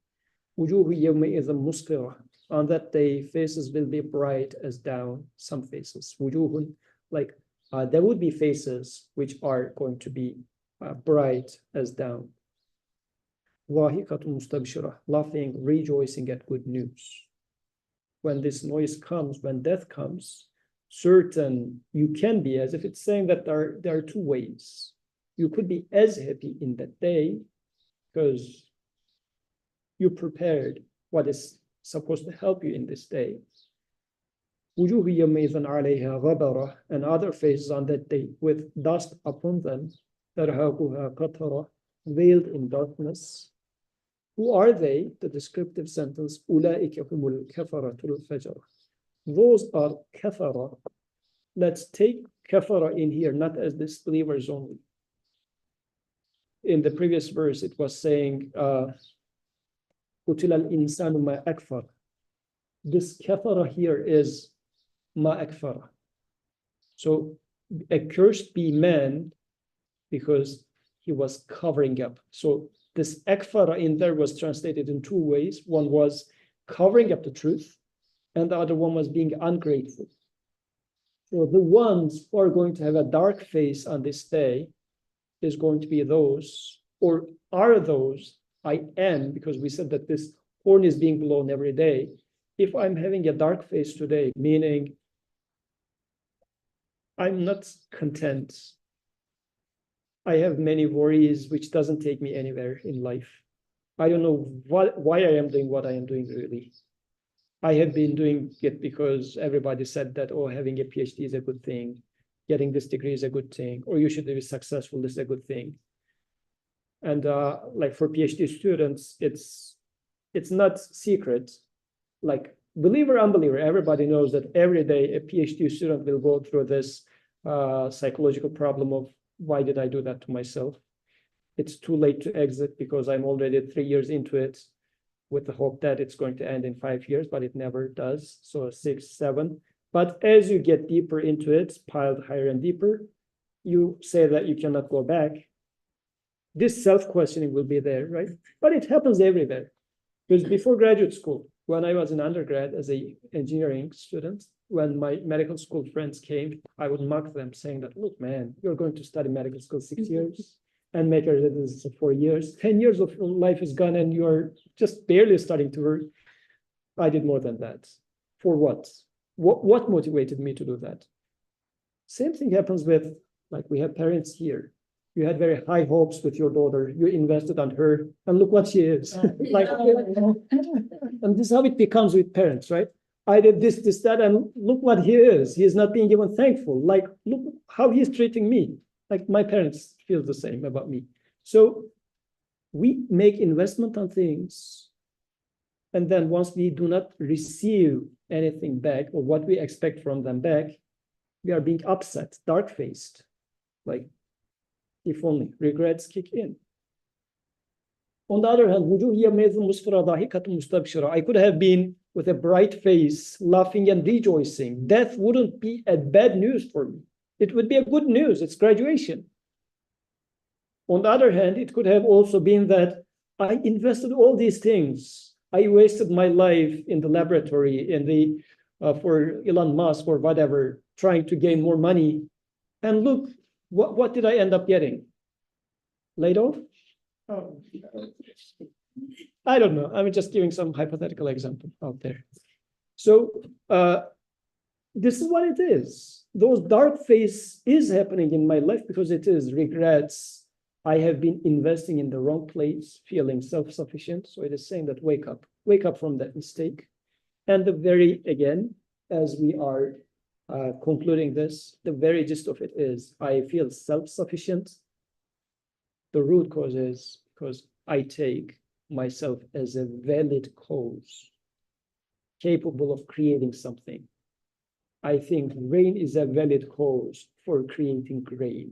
وجوه يومئذ مسفرة. On that day, faces will be bright as down, some faces. وجوه, like there would be faces which are going to be bright as down. ضاحكة مستبشرة, laughing, rejoicing at good news. When this noise comes, when death comes, certain you can be, as if it's saying that there are two ways. You could be as happy in that day because you prepared what is supposed to help you in this day. وجوه يومئذ عليها غبرة, and other faces on that day with dust upon them, ترهقها قترة, veiled in darkness. Who are they? The descriptive sentence, أولئك هم الكفرة الفجرة. Those are kafara. Let's take kafara in here, not as disbelievers only. In the previous verse, it was saying, قتل الإنسان ما أكفر. This kafara here is ma akfara. So accursed be man because he was covering up. So this akfara in there was translated in two ways. One was covering up the truth, and the other one was being ungrateful. So the ones who are going to have a dark face on this day is going to be those, or are those, I am, because we said that this horn is being blown every day. If I'm having a dark face today, meaning I'm not content, I have many worries, which doesn't take me anywhere in life. I don't know why I am doing what I am doing, really. I have been doing it because everybody said that, oh, having a PhD is a good thing, getting this degree is a good thing, or you should be successful, this is a good thing. And like for PhD students, it's not secret. Like believer, unbeliever, everybody knows that every day a PhD student will go through this psychological problem of, why did I do that to myself? It's too late to exit because I'm already 3 years into it with the hope that it's going to end in 5 years, but it never does. So 6, 7. But as you get deeper into it, piled higher and deeper, you say that you cannot go back. This self-questioning will be there, right? But it happens everywhere. Because before graduate school, when I was in undergrad as an engineering student, when my medical school friends came, I would mock them saying that, look, man, you're going to study medical school 6 years and make a residency for 4 years. 10 years of life is gone and you're just barely starting to work. I did more than that. For what? What motivated me to do that? Same thing happens with, like we have parents here. You had very high hopes with your daughter. You invested on her, and look what she is. Like, and this is how it becomes with parents, right? I did this, that, and look what he is. He is not being even thankful. Like, look how he's treating me. Like my parents feel the same about me. So we make investment on things, and then once we do not receive anything back or what we expect from them back, we are being upset, dark-faced. Like, if only regrets kick in. On the other hand, I could have been with a bright face, laughing and rejoicing. Death wouldn't be a bad news for me. It would be a good news. It's graduation. On the other hand, it could have also been that I invested all these things. I wasted my life in the laboratory, in the for Elon Musk or whatever, trying to gain more money. And look, what did I end up getting? Laid off? Oh. I don't know. I'm just giving some hypothetical example out there. So this is what it is. Those dark phase is happening in my life because it is regrets. I have been investing in the wrong place, feeling self-sufficient. So it is saying that wake up from that mistake. And the very, again, as we are concluding this, the very gist of it is I feel self-sufficient. The root cause is because I take myself as a valid cause, capable of creating something. I think rain is a valid cause for creating rain.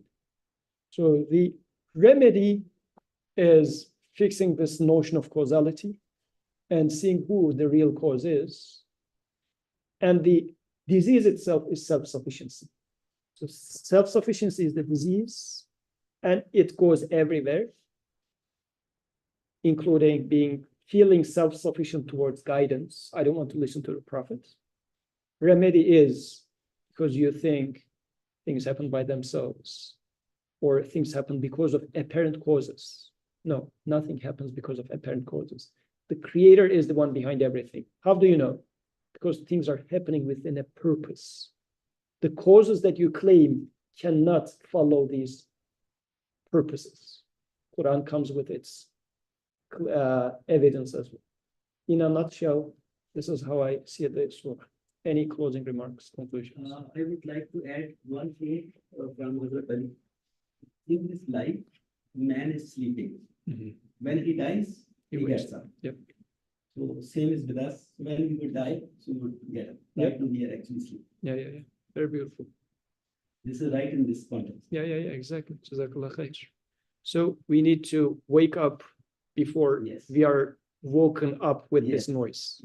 So the remedy is fixing this notion of causality and seeing who the real cause is. And the disease itself is self-sufficiency. So self-sufficiency is the disease, and it goes everywhere. including feeling self-sufficient towards guidance. I don't want to listen to the Prophet. Remedy is because you think things happen by themselves or things happen because of apparent causes. No, nothing happens because of apparent causes. The Creator is the one behind everything. How do you know? Because things are happening within a purpose. The causes that you claim cannot follow these purposes. Quran comes with its evidence as well. In a nutshell, this is how I see the surah. Any closing remarks, conclusions? I would like to add one thing from Hazrat Ali. In this life, man is sleeping. When he dies, he gets up. Yep. So same is with us. When we would die, so we would get up. Right now we are actually sleeping. Yeah. Very beautiful. This is right in this context. Yeah, exactly. Jazakallah khair. So we need to wake up before we are woken up with this noise.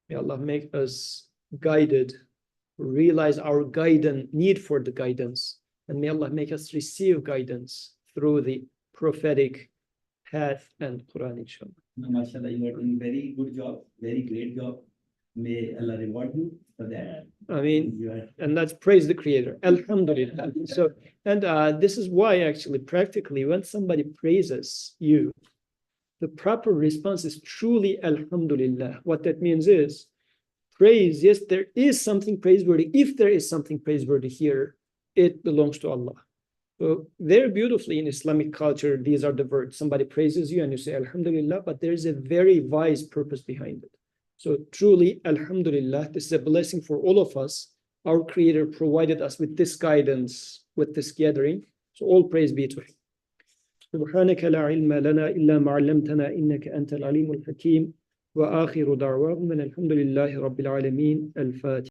May Allah make us guided, realize our need for the guidance, and may Allah make us receive guidance through the prophetic path and Quran, inshallah. MashaAllah, you are doing very good job, very great job. May Allah reward you for that. I mean, and that's praise the Creator. Alhamdulillah. So, and this is why actually practically when somebody praises you, the proper response is truly Alhamdulillah. What that means is praise, yes, there is something praiseworthy. If there is something praiseworthy here, it belongs to Allah. So very beautifully in Islamic culture, these are the words. Somebody praises you and you say Alhamdulillah, but there is a very wise purpose behind it. So truly, Alhamdulillah, this is a blessing for all of us. Our Creator provided us with this guidance, with this gathering. So all praise be to Him. سبحانك لا علم لنا إلا ما علمتنا إنك أنت العليم الحكيم وآخر دعواهم الحمد لله رب العالمين الفاتحة